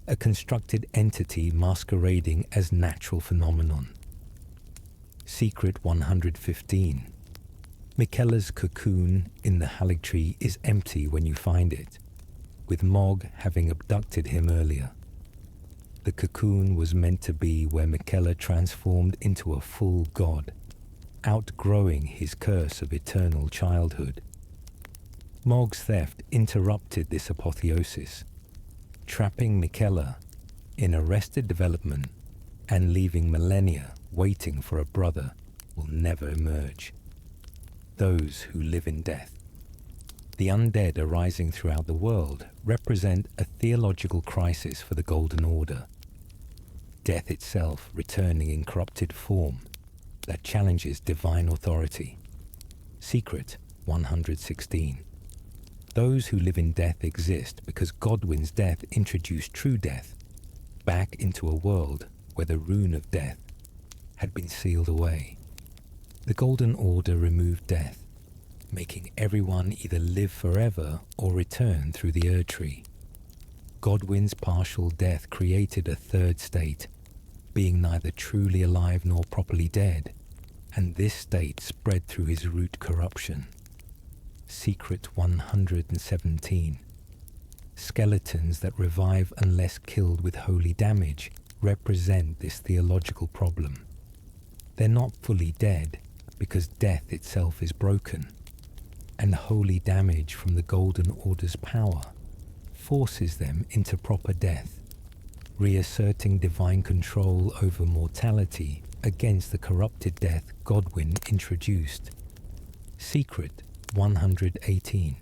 a constructed entity masquerading as natural phenomenon. Secret 115. Miquella's cocoon in the Halic tree is empty when you find it, with Mog having abducted him earlier. The cocoon was meant to be where Miquella transformed into a full god, outgrowing his curse of eternal childhood. Mog's theft interrupted this apotheosis, trapping Miquella in arrested development and leaving Malenia waiting for a brother will never emerge. Those who live in death. The undead arising throughout the world represent a theological crisis for the Golden Order. Death itself returning in corrupted form that challenges divine authority. Secret 116. Those who live in death exist because Godwyn's death introduced true death back into a world where the rune of death had been sealed away. The Golden Order removed death, making everyone either live forever or return through the Erd tree. Godwyn's partial death created a third state, being neither truly alive nor properly dead, and this state spread through his root corruption. Secret 117. Skeletons that revive unless killed with holy damage represent this theological problem. They're not fully dead, because death itself is broken, and holy damage from the Golden Order's power forces them into proper death, reasserting divine control over mortality against the corrupted death Godwyn introduced. Secret 118.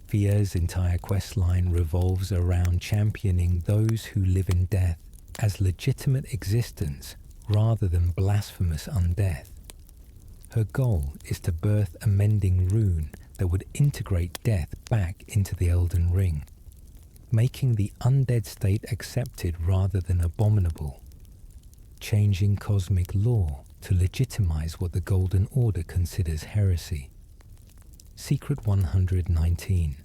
Fia's entire questline revolves around championing those who live in death as legitimate existence rather than blasphemous undeath. Her goal is to birth a mending rune that would integrate death back into the Elden Ring, making the undead state accepted rather than abominable, changing cosmic law to legitimize what the Golden Order considers heresy. Secret 119.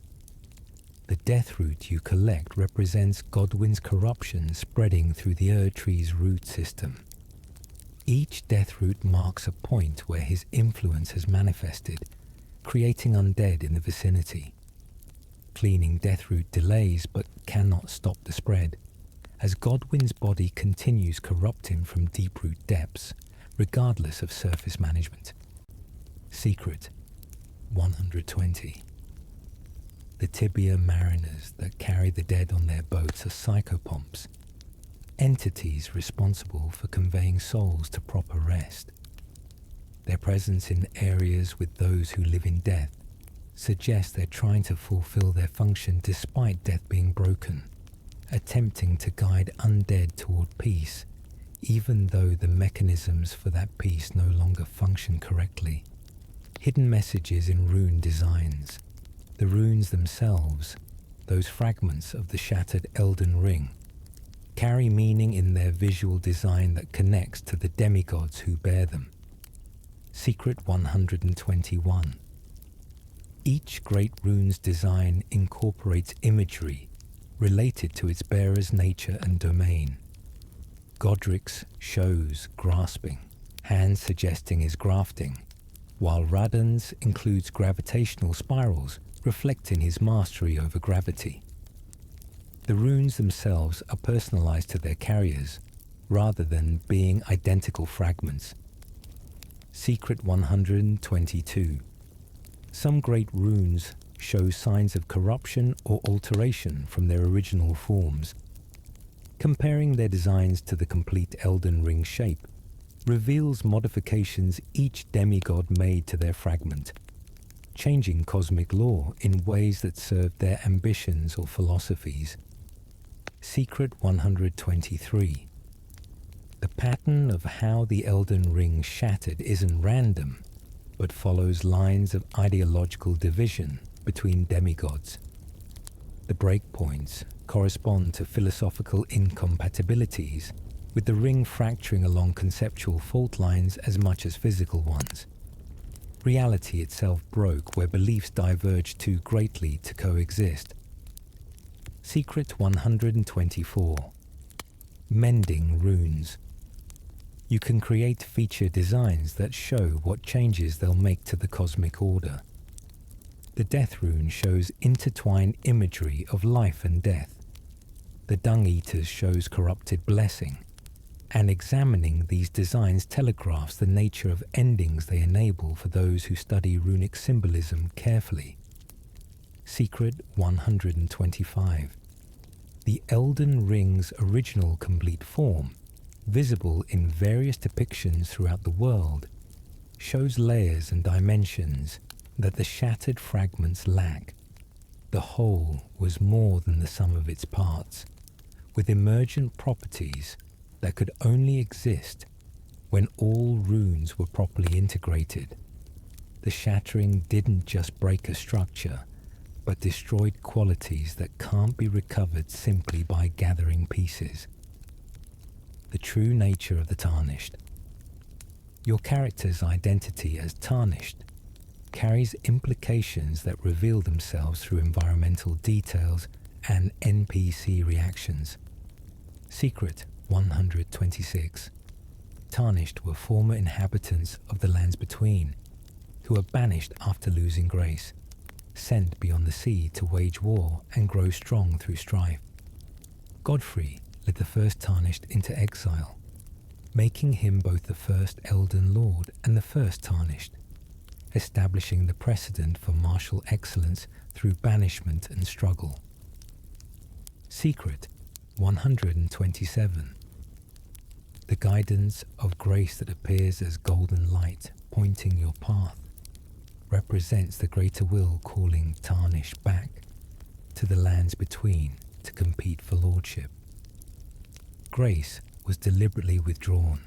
The death root you collect represents Godwyn's corruption spreading through the Erdtree's root system. Each death root marks a point where his influence has manifested, creating undead in the vicinity. Cleaning death root delays but cannot stop the spread, as Godwyn's body continues corrupting from deep root depths, regardless of surface management. Secret 120. The tibia mariners that carry the dead on their boats are psychopomps, entities responsible for conveying souls to proper rest. Their presence in areas with those who live in death suggests they're trying to fulfill their function despite death being broken, attempting to guide undead toward peace, even though the mechanisms for that peace no longer function correctly. Hidden messages in rune designs. The runes themselves, those fragments of the shattered Elden Ring, carry meaning in their visual design that connects to the demigods who bear them. Secret 121. Each great rune's design incorporates imagery related to its bearer's nature and domain. Godric's shows grasping, hands suggesting his grafting, while Radon's includes gravitational spirals reflecting his mastery over gravity. The runes themselves are personalized to their carriers, rather than being identical fragments. Secret 122. Some great runes show signs of corruption or alteration from their original forms. Comparing their designs to the complete Elden Ring shape reveals modifications each demigod made to their fragment, changing cosmic law in ways that serve their ambitions or philosophies. Secret 123. The pattern of how the Elden Ring shattered isn't random, but follows lines of ideological division between demigods. The breakpoints correspond to philosophical incompatibilities, with the ring fracturing along conceptual fault lines as much as physical ones. Reality itself broke where beliefs diverged too greatly to coexist. Secret 124. Mending runes. You can create feature designs that show what changes they'll make to the cosmic order. The death rune shows intertwined imagery of life and death. The Dung Eaters shows corrupted blessing, and examining these designs telegraphs the nature of endings they enable for those who study runic symbolism carefully. Secret 125. The Elden Ring's original complete form, visible in various depictions throughout the world, shows layers and dimensions that the shattered fragments lack. The whole was more than the sum of its parts, with emergent properties that could only exist when all runes were properly integrated. The shattering didn't just break a structure, but destroyed qualities that can't be recovered simply by gathering pieces. The true nature of the Tarnished. Your character's identity as Tarnished carries implications that reveal themselves through environmental details and NPC reactions. Secret 126. Tarnished were former inhabitants of the lands between, who were banished after losing grace, sent beyond the sea to wage war and grow strong through strife. Godfrey led the first Tarnished into exile. making him both the first Elden Lord and the first Tarnished, establishing the precedent for martial excellence through banishment and struggle. Secret 127. The guidance of grace that appears as golden light pointing your path represents the greater will calling Tarnished back to the lands between to compete for lordship. Grace was deliberately withdrawn,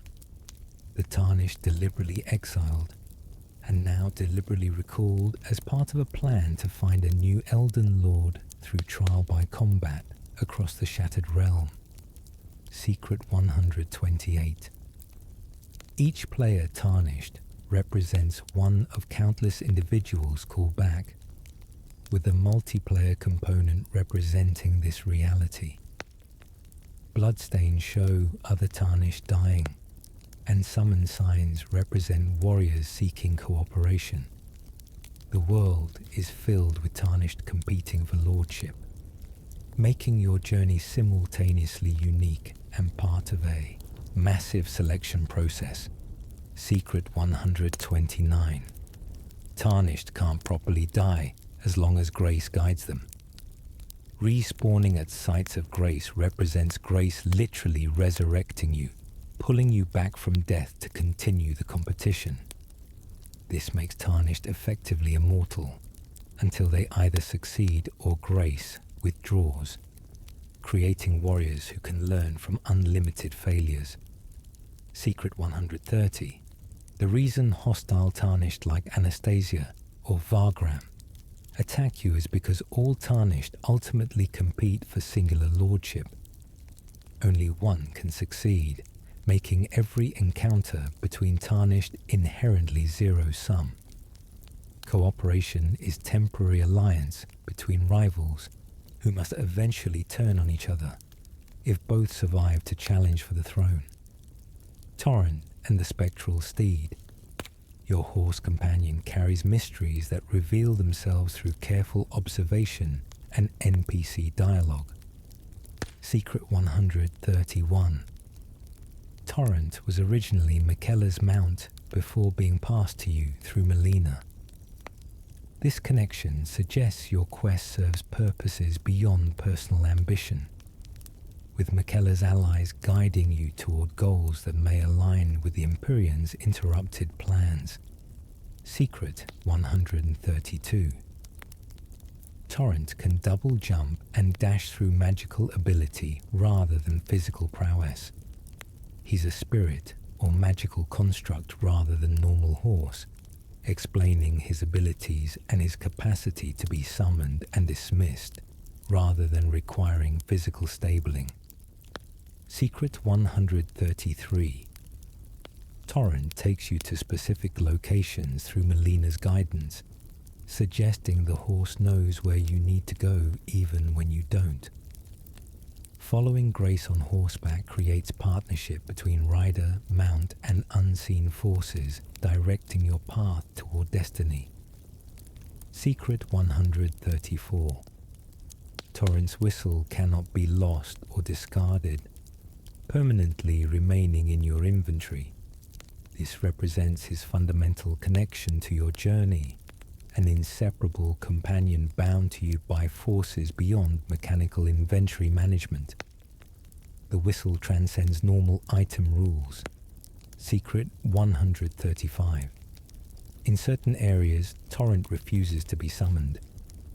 the Tarnished deliberately exiled, and now deliberately recalled as part of a plan to find a new Elden Lord through trial by combat across the Shattered Realm. Secret 128. Each player Tarnished represents one of countless individuals called back, with the multiplayer component representing this reality. Bloodstains show other Tarnished dying, and summon signs represent warriors seeking cooperation. The world is filled with Tarnished competing for lordship, making your journey simultaneously unique and part of a massive selection process. Secret 129. Tarnished can't properly die as long as grace guides them. Respawning at sites of grace represents grace literally resurrecting you, pulling you back from death to continue the competition. This makes Tarnished effectively immortal until they either succeed or grace withdraws, creating warriors who can learn from unlimited failures. Secret 130. The reason hostile Tarnished like Anastasia or Vargram attack you is because all Tarnished ultimately compete for singular lordship. Only one can succeed, making every encounter between Tarnished inherently zero-sum. Cooperation is temporary alliance between rivals who must eventually turn on each other if both survive to challenge for the throne. Torrent and the Spectral Steed. Your horse companion carries mysteries that reveal themselves through careful observation and NPC dialogue. Secret 131. Torrent was originally Miquella's mount before being passed to you through Melina. This connection suggests your quest serves purposes beyond personal ambition, with Miquella's allies guiding you toward goals that may align with the Empyrean's interrupted plans. Secret 132. Torrent can double jump and dash through magical ability rather than physical prowess. He's a spirit or magical construct rather than normal horse, explaining his abilities and his capacity to be summoned and dismissed rather than requiring physical stabling. Secret 133. Torrent takes you to specific locations through Melina's guidance, suggesting the horse knows where you need to go even when you don't. Following Grace on horseback creates partnership between rider, mount, and unseen forces directing your path toward destiny. Secret 134. Torrent's whistle cannot be lost or discarded, permanently remaining in your inventory. This represents his fundamental connection to your journey, an inseparable companion bound to you by forces beyond mechanical inventory management. The whistle transcends normal item rules. Secret 135. In certain areas, Torrent refuses to be summoned,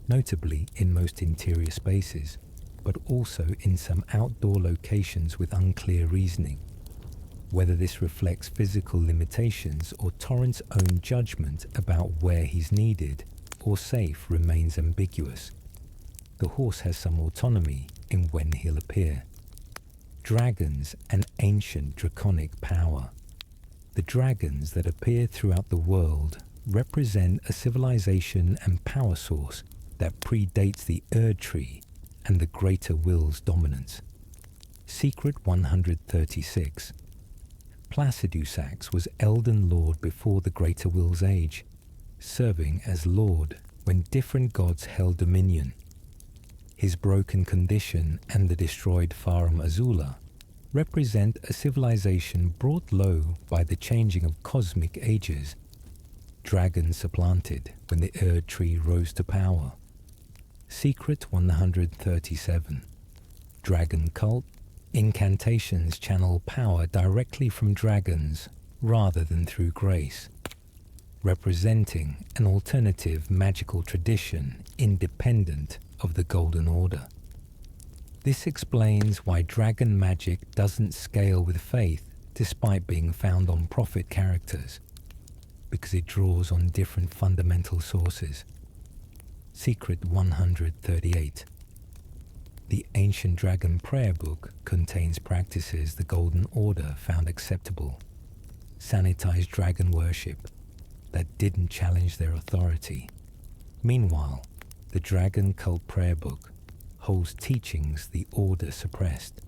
notably in most interior spaces, but also in some outdoor locations with unclear reasoning. Whether this reflects physical limitations or Torrent's own judgment about where he's needed or safe remains ambiguous. The horse has some autonomy in when he'll appear. Dragons and ancient draconic power. The dragons that appear throughout the world represent a civilization and power source that predates the Erd Tree and the Greater Will's dominance. Secret 136. Placidusax was Elden Lord before the Greater Will's age, serving as Lord when different gods held dominion. His broken condition and the destroyed Farum Azula represent a civilization brought low by the changing of cosmic ages. Dragons supplanted when the Erd tree rose to power. Secret 137. Dragon cult. Incantations channel power directly from dragons rather than through grace, representing an alternative magical tradition independent of the Golden Order. This explains why dragon magic doesn't scale with faith despite being found on prophet characters, because it draws on different fundamental sources. Secret 138. The Ancient Dragon Prayer Book contains practices the Golden Order found acceptable, sanitized dragon worship that didn't challenge their authority. Meanwhile, the Dragon Cult Prayer Book holds teachings the Order suppressed,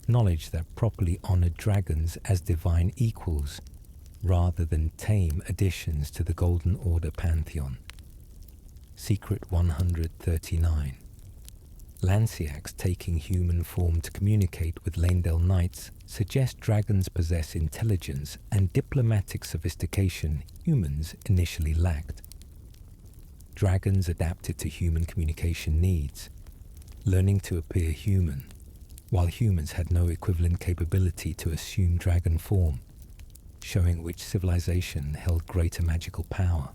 knowledge that properly honored dragons as divine equals rather than tame additions to the Golden Order pantheon. Secret 139. Lanciacs taking human form to communicate with Leyndell Knights suggest dragons possess intelligence and diplomatic sophistication humans initially lacked. Dragons adapted to human communication needs, learning to appear human, while humans had no equivalent capability to assume dragon form, showing which civilization held greater magical power.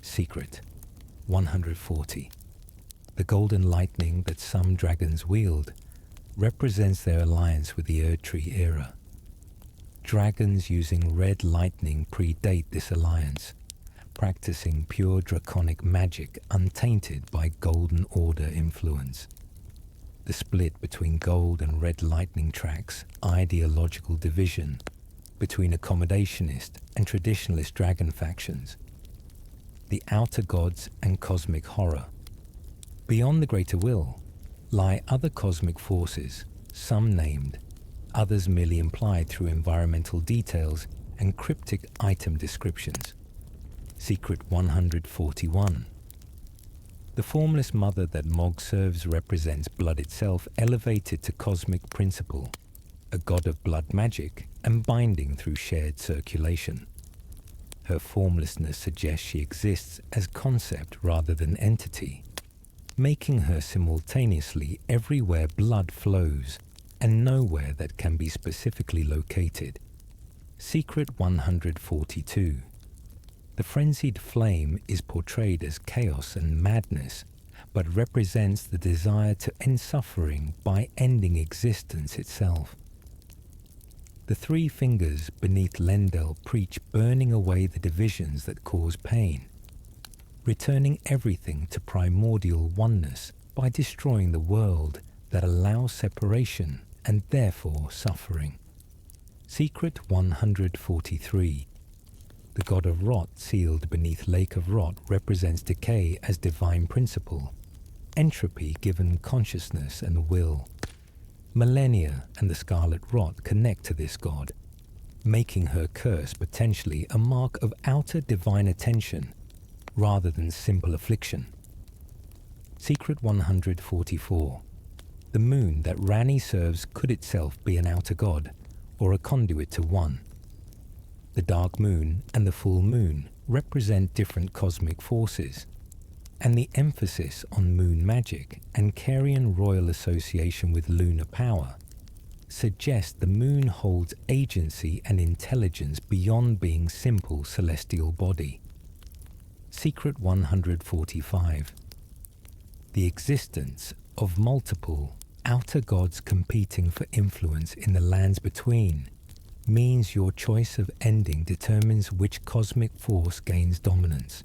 Secret 140. The golden lightning that some dragons wield represents their alliance with the Erd Tree era. Dragons using red lightning predate this alliance, practicing pure draconic magic untainted by Golden Order influence. The split between gold and red lightning tracks ideological division between accommodationist and traditionalist dragon factions. The outer gods and cosmic horror. Beyond the greater will lie other cosmic forces, some named, others merely implied through environmental details and cryptic item descriptions. Secret 141. The formless mother that Mog serves represents blood itself elevated to cosmic principle, a god of blood magic and binding through shared circulation. Her formlessness suggests she exists as concept rather than entity, making her simultaneously everywhere blood flows and nowhere that can be specifically located. Secret 142. The frenzied flame is portrayed as chaos and madness, but represents the desire to end suffering by ending existence itself. The three fingers beneath Leyndell preach burning away the divisions that cause pain, returning everything to primordial oneness by destroying the world that allows separation and therefore suffering. Secret 143. The god of rot sealed beneath Lake of Rot represents decay as divine principle, entropy given consciousness and will. Millennia and the Scarlet Rot connect to this god, making her curse potentially a mark of outer divine attention rather than simple affliction. Secret 144. The moon that Rani serves could itself be an outer god, or a conduit to one. The dark moon and the full moon represent different cosmic forces, and the emphasis on moon magic and Carian royal association with lunar power suggests the moon holds agency and intelligence beyond being simple celestial body. Secret 145. The existence of multiple outer gods competing for influence in the lands between means your choice of ending determines which cosmic force gains dominance.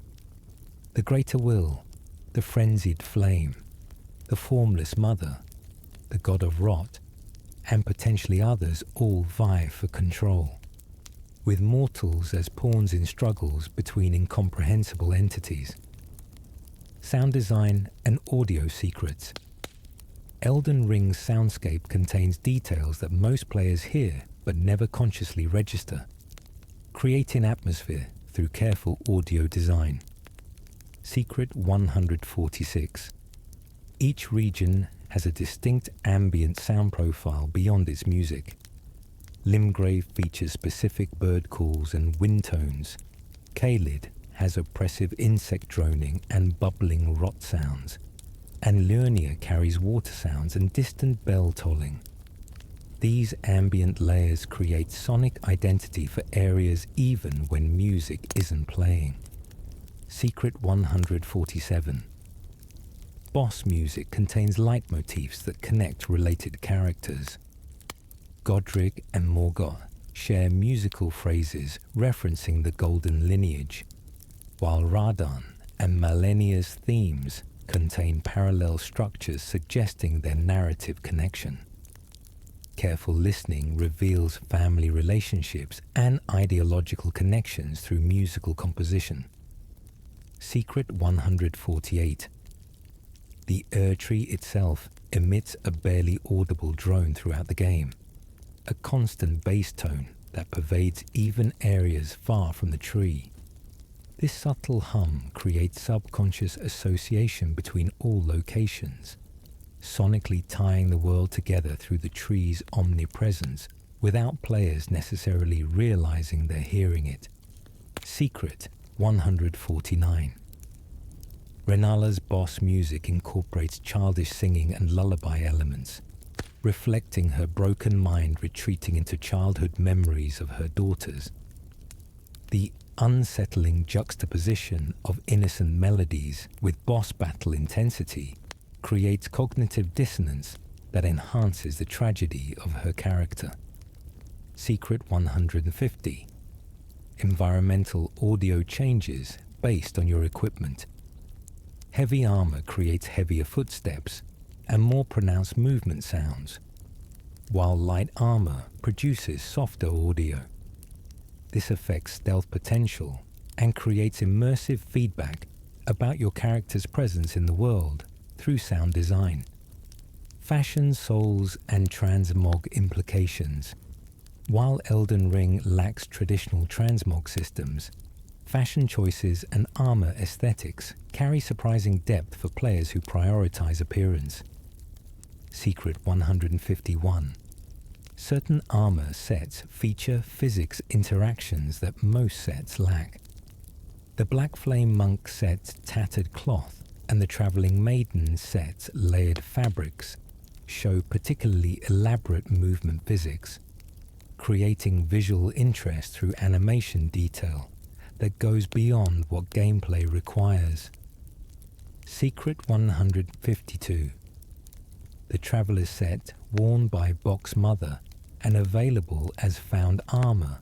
The greater will, the frenzied flame, the formless mother, the god of rot, and potentially others all vie for control, with mortals as pawns in struggles between incomprehensible entities. Sound design and audio secrets. Elden Ring's soundscape contains details that most players hear but never consciously register, creating atmosphere through careful audio design. Secret 146. Each region has a distinct ambient sound profile beyond its music. Limgrave features specific bird calls and wind tones. Caelid has oppressive insect droning and bubbling rot sounds. And Liurnia carries water sounds and distant bell tolling. These ambient layers create sonic identity for areas even when music isn't playing. Secret 147. Boss music contains leitmotifs that connect related characters. Godric and Morgoth share musical phrases referencing the Golden lineage, while Radahn and Malenia's themes contain parallel structures suggesting their narrative connection. Careful listening reveals family relationships and ideological connections through musical composition. Secret 148. The Erdtree itself emits a barely audible drone throughout the game, a constant bass tone that pervades even areas far from the tree. This subtle hum creates subconscious association between all locations, sonically tying the world together through the tree's omnipresence without players necessarily realizing they're hearing it. Secret 149. Renala's boss music incorporates childish singing and lullaby elements, reflecting her broken mind retreating into childhood memories of her daughters. The unsettling juxtaposition of innocent melodies with boss battle intensity creates cognitive dissonance that enhances the tragedy of her character. Secret 150. Environmental audio changes based on your equipment. Heavy armor creates heavier footsteps and more pronounced movement sounds, while light armor produces softer audio. This affects stealth potential and creates immersive feedback about your character's presence in the world through sound design. Fashion, souls, and transmog implications. While Elden Ring lacks traditional transmog systems, fashion choices and armor aesthetics carry surprising depth for players who prioritize appearance. Secret 151. Certain armor sets feature physics interactions that most sets lack. The Black Flame Monk set's tattered cloth and the Traveling Maiden set's layered fabrics show particularly elaborate movement physics, creating visual interest through animation detail that goes beyond what gameplay requires. Secret 152. The Traveler's set, worn by Bok's mother and available as found armor,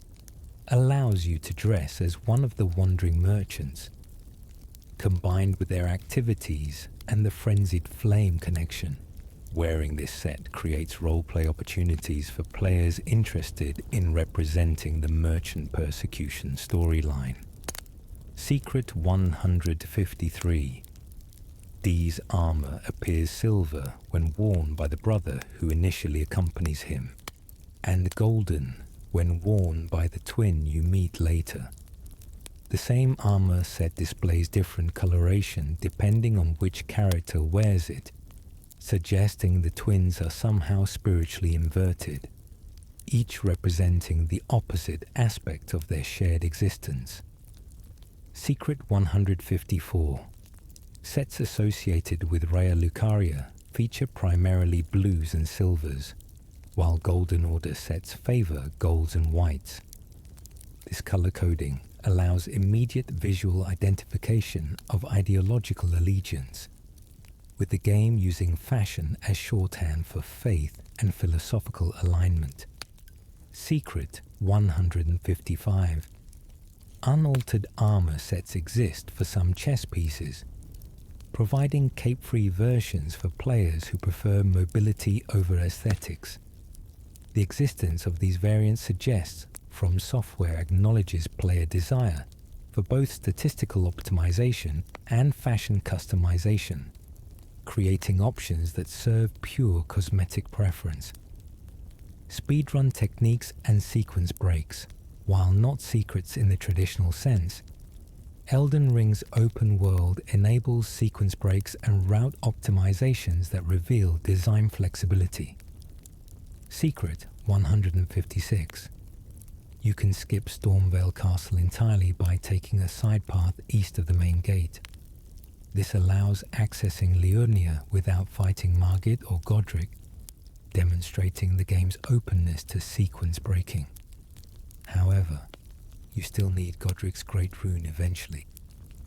allows you to dress as one of the wandering merchants. Combined with their activities and the frenzied flame connection, wearing this set creates roleplay opportunities for players interested in representing the merchant persecution storyline. Secret 153. Dee's armor appears silver when worn by the brother who initially accompanies him, and golden when worn by the twin you meet later. The same armor set displays different coloration depending on which character wears it, suggesting the twins are somehow spiritually inverted, each representing the opposite aspect of their shared existence. Secret 154. Sets associated with Raya Lucaria feature primarily blues and silvers, while Golden Order sets favor golds and whites. This color coding allows immediate visual identification of ideological allegiance, with the game using fashion as shorthand for faith and philosophical alignment. Secret 155. Unaltered armor sets exist for some chess pieces, providing cape-free versions for players who prefer mobility over aesthetics. The existence of these variants suggests From Software acknowledges player desire for both statistical optimization and fashion customization, creating options that serve pure cosmetic preference. Speedrun techniques and sequence breaks, while not secrets in the traditional sense, Elden Ring's open world enables sequence breaks and route optimizations that reveal design flexibility. Secret 156. You can skip Stormveil Castle entirely by taking a side path east of the main gate. This allows accessing Liurnia without fighting Margit or Godric, demonstrating the game's openness to sequence breaking. However, you still need Godric's Great Rune eventually,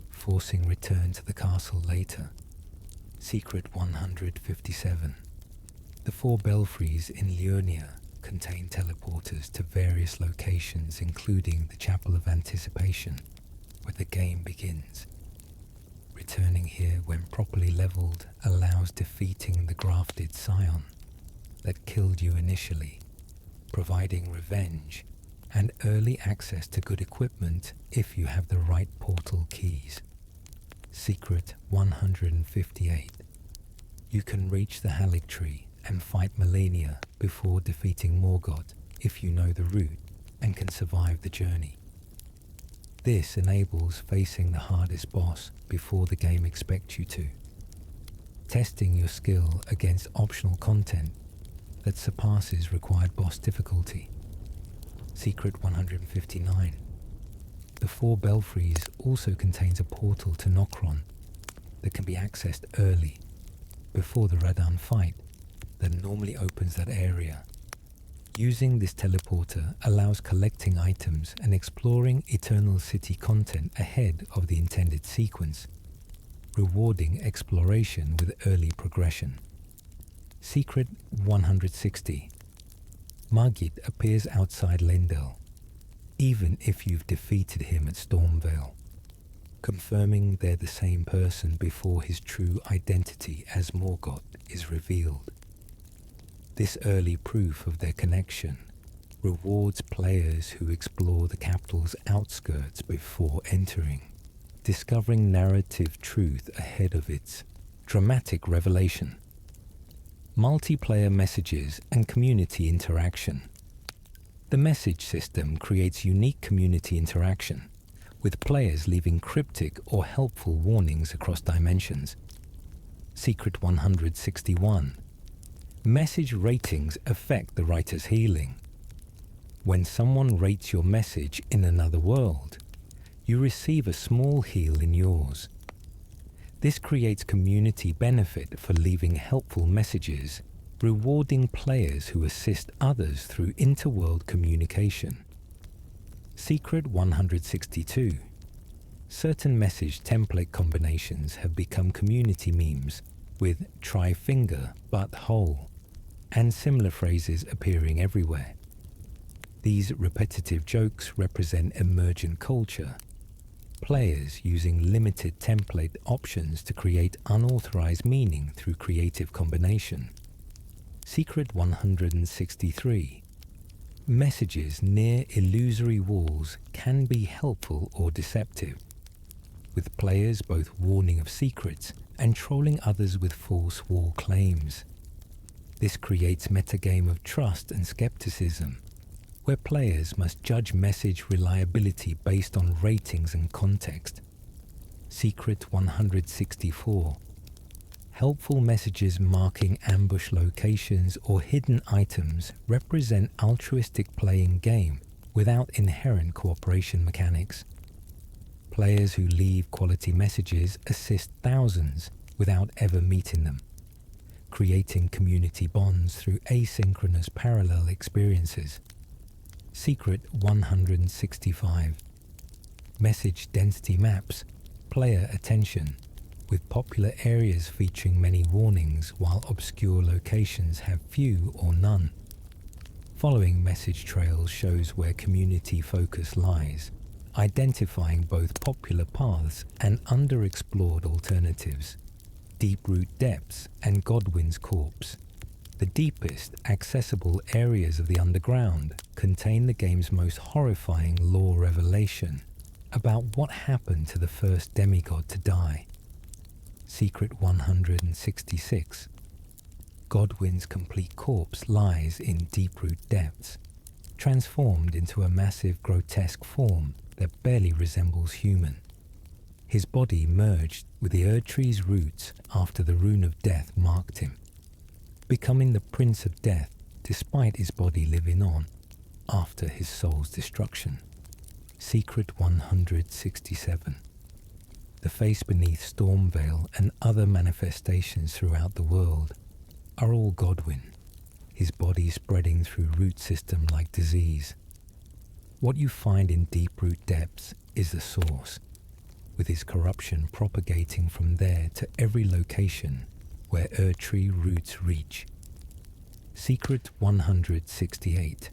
forcing return to the castle later. Secret 157. The 4 belfries in Liurnia contain teleporters to various locations, including the Chapel of Anticipation, where the game begins. Returning here when properly leveled allows defeating the grafted scion that killed you initially, providing revenge and early access to good equipment if you have the right portal keys. Secret 158. You can reach the Halig Tree and fight Melania before defeating Morgoth if you know the route and can survive the journey. This enables facing the hardest boss before the game expects you to, testing your skill against optional content that surpasses required boss difficulty. Secret 159. The 4 belfries also contains a portal to Nokron that can be accessed early, before the Radan fight that normally opens that area. Using this teleporter allows collecting items and exploring Eternal City content ahead of the intended sequence, rewarding exploration with early progression. Secret 160. Margit appears outside Leyndell, even if you've defeated him at Stormveil, confirming they're the same person before his true identity as Morgoth is revealed. This early proof of their connection rewards players who explore the capital's outskirts before entering, discovering narrative truth ahead of its dramatic revelation. Multiplayer messages and community interaction. The message system creates unique community interaction, with players leaving cryptic or helpful warnings across dimensions. Secret 161. Message ratings affect the writer's healing. When someone rates your message in another world, you receive a small heal in yours. This creates community benefit for leaving helpful messages, rewarding players who assist others through interworld communication. Secret 162. Certain message template combinations have become community memes, with "try finger but hole" and similar phrases appearing everywhere. These repetitive jokes represent emergent culture, players using limited template options to create unauthorized meaning through creative combination. Secret 163. Messages near illusory walls can be helpful or deceptive, with players both warning of secrets and trolling others with false wall claims. This creates metagame of trust and skepticism, where players must judge message reliability based on ratings and context. Secret 164. Helpful messages marking ambush locations or hidden items represent altruistic play in game without inherent cooperation mechanics. Players who leave quality messages assist thousands without ever meeting them, creating community bonds through asynchronous parallel experiences. Secret 165. Message density maps player attention, with popular areas featuring many warnings while obscure locations have few or none. Following message trails shows where community focus lies, identifying both popular paths and underexplored alternatives. Deep-root depths and Godwin's Corpse, the deepest accessible areas of the underground, contain the game's most horrifying lore revelation about what happened to the first demigod to die. Secret 166. Godwin's complete corpse lies in deep-root depths, transformed into a massive grotesque form that barely resembles human. His body merged with the Erdtree's roots after the rune of death marked him, becoming the Prince of Death despite his body living on after his soul's destruction. Secret 167. The face beneath Stormveil and other manifestations throughout the world are all Godwyn, his body spreading through root system like disease. What you find in deep root depths is the source, with his corruption propagating from there to every location where Erdtree roots reach. Secret 168.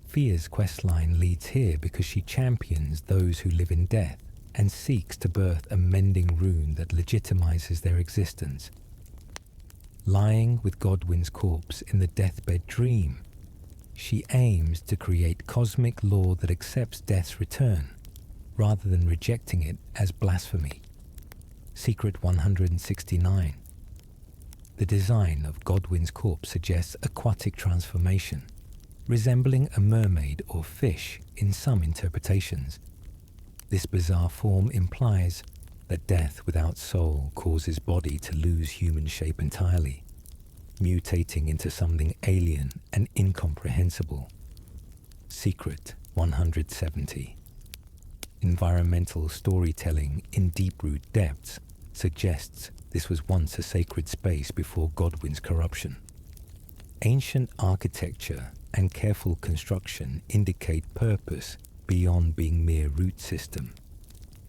Fia's questline leads here because she champions those who live in death and seeks to birth a mending rune that legitimizes their existence. Lying with Godwyn's corpse in the deathbed dream, she aims to create cosmic law that accepts death's return, rather than rejecting it as blasphemy. Secret 169. The design of Godwyn's corpse suggests aquatic transformation, resembling a mermaid or fish in some interpretations. This bizarre form implies that death without soul causes body to lose human shape entirely, mutating into something alien and incomprehensible. Secret 170. Environmental storytelling in deep-root depths suggests this was once a sacred space before Godwyn's corruption. Ancient architecture and careful construction indicate purpose beyond being mere root system,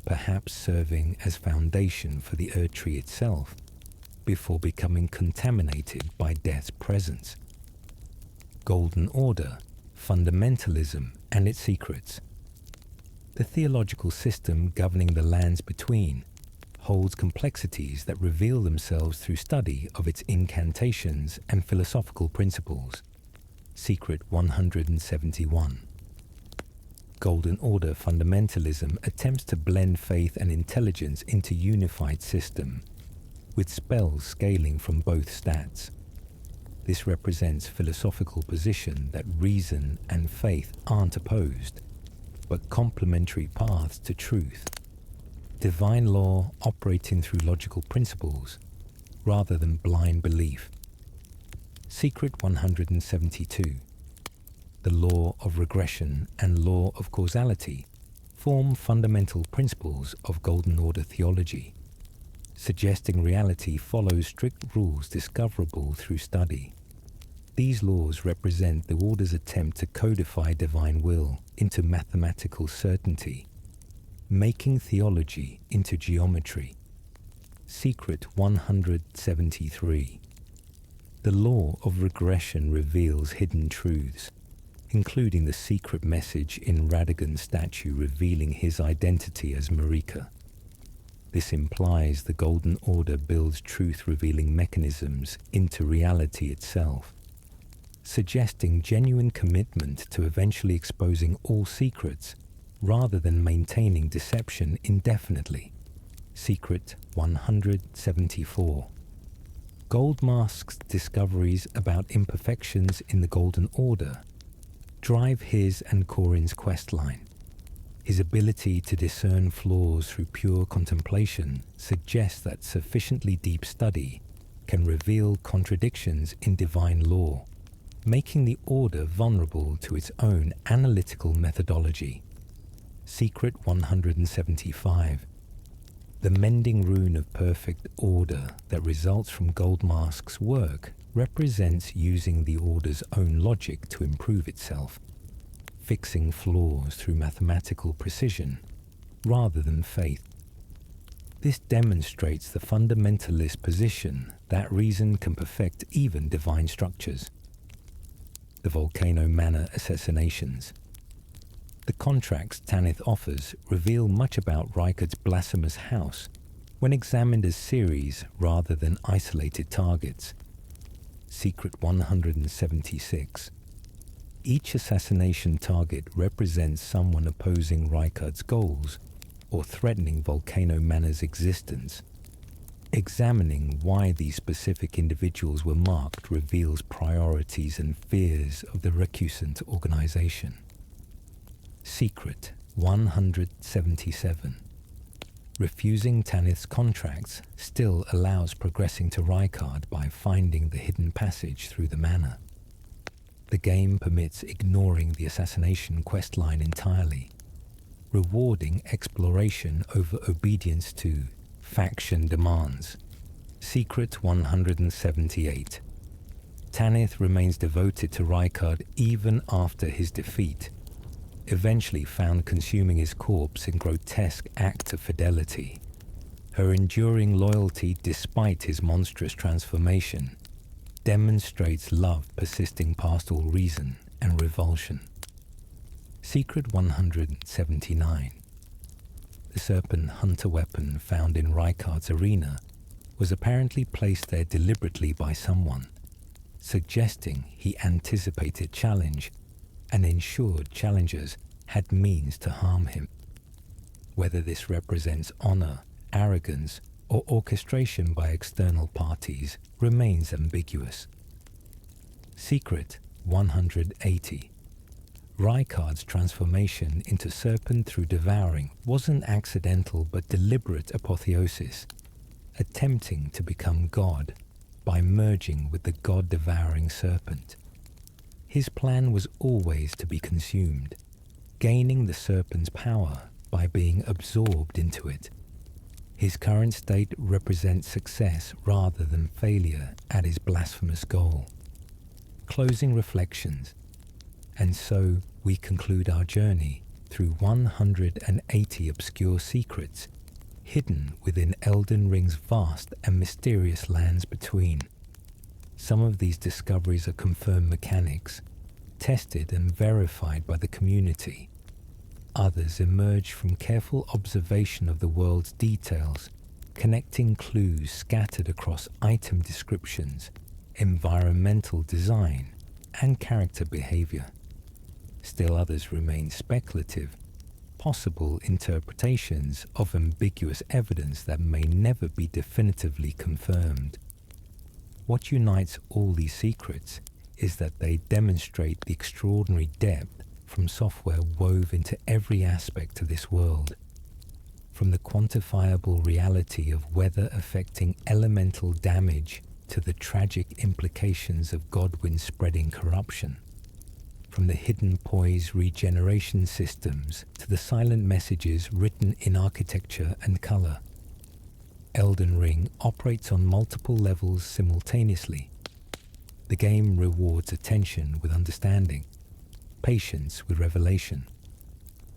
perhaps serving as foundation for the Erdtree itself before becoming contaminated by death's presence. Golden Order, fundamentalism and its secrets. The theological system governing the lands between holds complexities that reveal themselves through study of its incantations and philosophical principles. Secret 171. Golden Order fundamentalism attempts to blend faith and intelligence into unified system, with spells scaling from both stats. This represents philosophical position that reason and faith aren't opposed, but complementary paths to truth. Divine law operating through logical principles, rather than blind belief. Secret 172. The law of regression and law of causality form fundamental principles of Golden Order theology, suggesting reality follows strict rules discoverable through study. These laws represent the Order's attempt to codify divine will into mathematical certainty, making theology into geometry. Secret 173. The law of regression reveals hidden truths, including the secret message in Radagon's statue revealing his identity as Marika. This implies the Golden Order builds truth-revealing mechanisms into reality itself, suggesting genuine commitment to eventually exposing all secrets rather than maintaining deception indefinitely. Secret 174. Goldmask's discoveries about imperfections in the Golden Order drive his and Corin's questline. His ability to discern flaws through pure contemplation suggests that sufficiently deep study can reveal contradictions in divine law, making the Order vulnerable to its own analytical methodology. Secret 175. The mending rune of perfect order that results from Goldmask's work represents using the Order's own logic to improve itself, fixing flaws through mathematical precision rather than faith. This demonstrates the fundamentalist position that reason can perfect even divine structures. The Volcano Manor assassinations. The contracts Tanith offers reveal much about Rykard's blasphemous house when examined as series rather than isolated targets. Secret 176. Each assassination target represents someone opposing Rykard's goals or threatening Volcano Manor's existence. Examining why these specific individuals were marked reveals priorities and fears of the recusant organization. Secret 177. Refusing Tanith's contracts still allows progressing to Rykard by finding the hidden passage through the manor. The game permits ignoring the assassination questline entirely, rewarding exploration over obedience to faction demands. Secret 178. Tanith remains devoted to Rykard even after his defeat, eventually found consuming his corpse in grotesque act of fidelity. Her enduring loyalty despite his monstrous transformation demonstrates love persisting past all reason and revulsion. Secret 179. The serpent hunter weapon found in Rykard's arena was apparently placed there deliberately by someone, suggesting he anticipated challenge and ensured challengers had means to harm him. Whether this represents honor, arrogance, or orchestration by external parties remains ambiguous. Secret 180. Rykard's transformation into serpent through devouring wasn't accidental but deliberate apotheosis, attempting to become God by merging with the god-devouring serpent. His plan was always to be consumed, gaining the serpent's power by being absorbed into it. His current state represents success rather than failure at his blasphemous goal. Closing reflections. And so we conclude our journey through 180 obscure secrets hidden within Elden Ring's vast and mysterious lands between. Some of these discoveries are confirmed mechanics, tested and verified by the community. Others emerge from careful observation of the world's details, connecting clues scattered across item descriptions, environmental design, and character behavior. Still others remain speculative, possible interpretations of ambiguous evidence that may never be definitively confirmed. What unites all these secrets is that they demonstrate the extraordinary depth from software wove into every aspect of this world, from the quantifiable reality of weather affecting elemental damage to the tragic implications of Godwyn spreading corruption, from the hidden poise regeneration systems to the silent messages written in architecture and color. Elden Ring operates on multiple levels simultaneously. The game rewards attention with understanding, patience with revelation.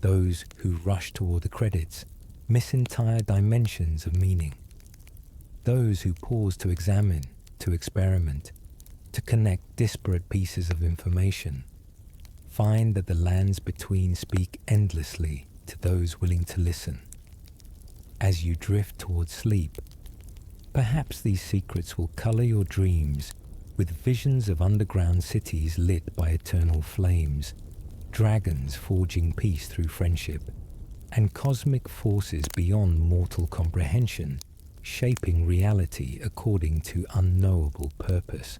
Those who rush toward the credits miss entire dimensions of meaning. Those who pause to examine, to experiment, to connect disparate pieces of information, find that the lands between speak endlessly to those willing to listen. As you drift towards sleep, perhaps these secrets will color your dreams with visions of underground cities lit by eternal flames, dragons forging peace through friendship, and cosmic forces beyond mortal comprehension shaping reality according to unknowable purpose.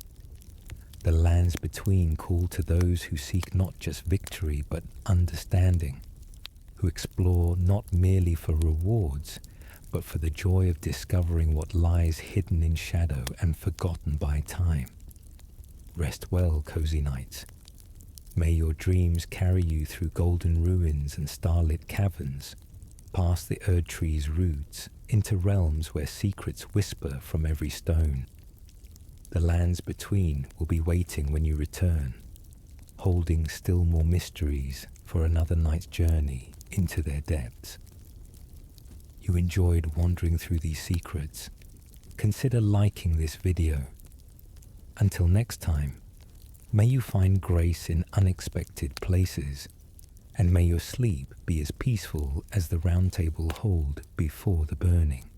The lands between call to those who seek not just victory but understanding, who explore not merely for rewards, but for the joy of discovering what lies hidden in shadow and forgotten by time. Rest well, cozy nights. May your dreams carry you through golden ruins and starlit caverns, past the Erdtree's roots, into realms where secrets whisper from every stone. The lands between will be waiting when you return, holding still more mysteries for another night's journey into their depths. You enjoyed wandering through these secrets. Consider liking this video. Until next time, may you find grace in unexpected places, and may your sleep be as peaceful as the round table hold before the burning.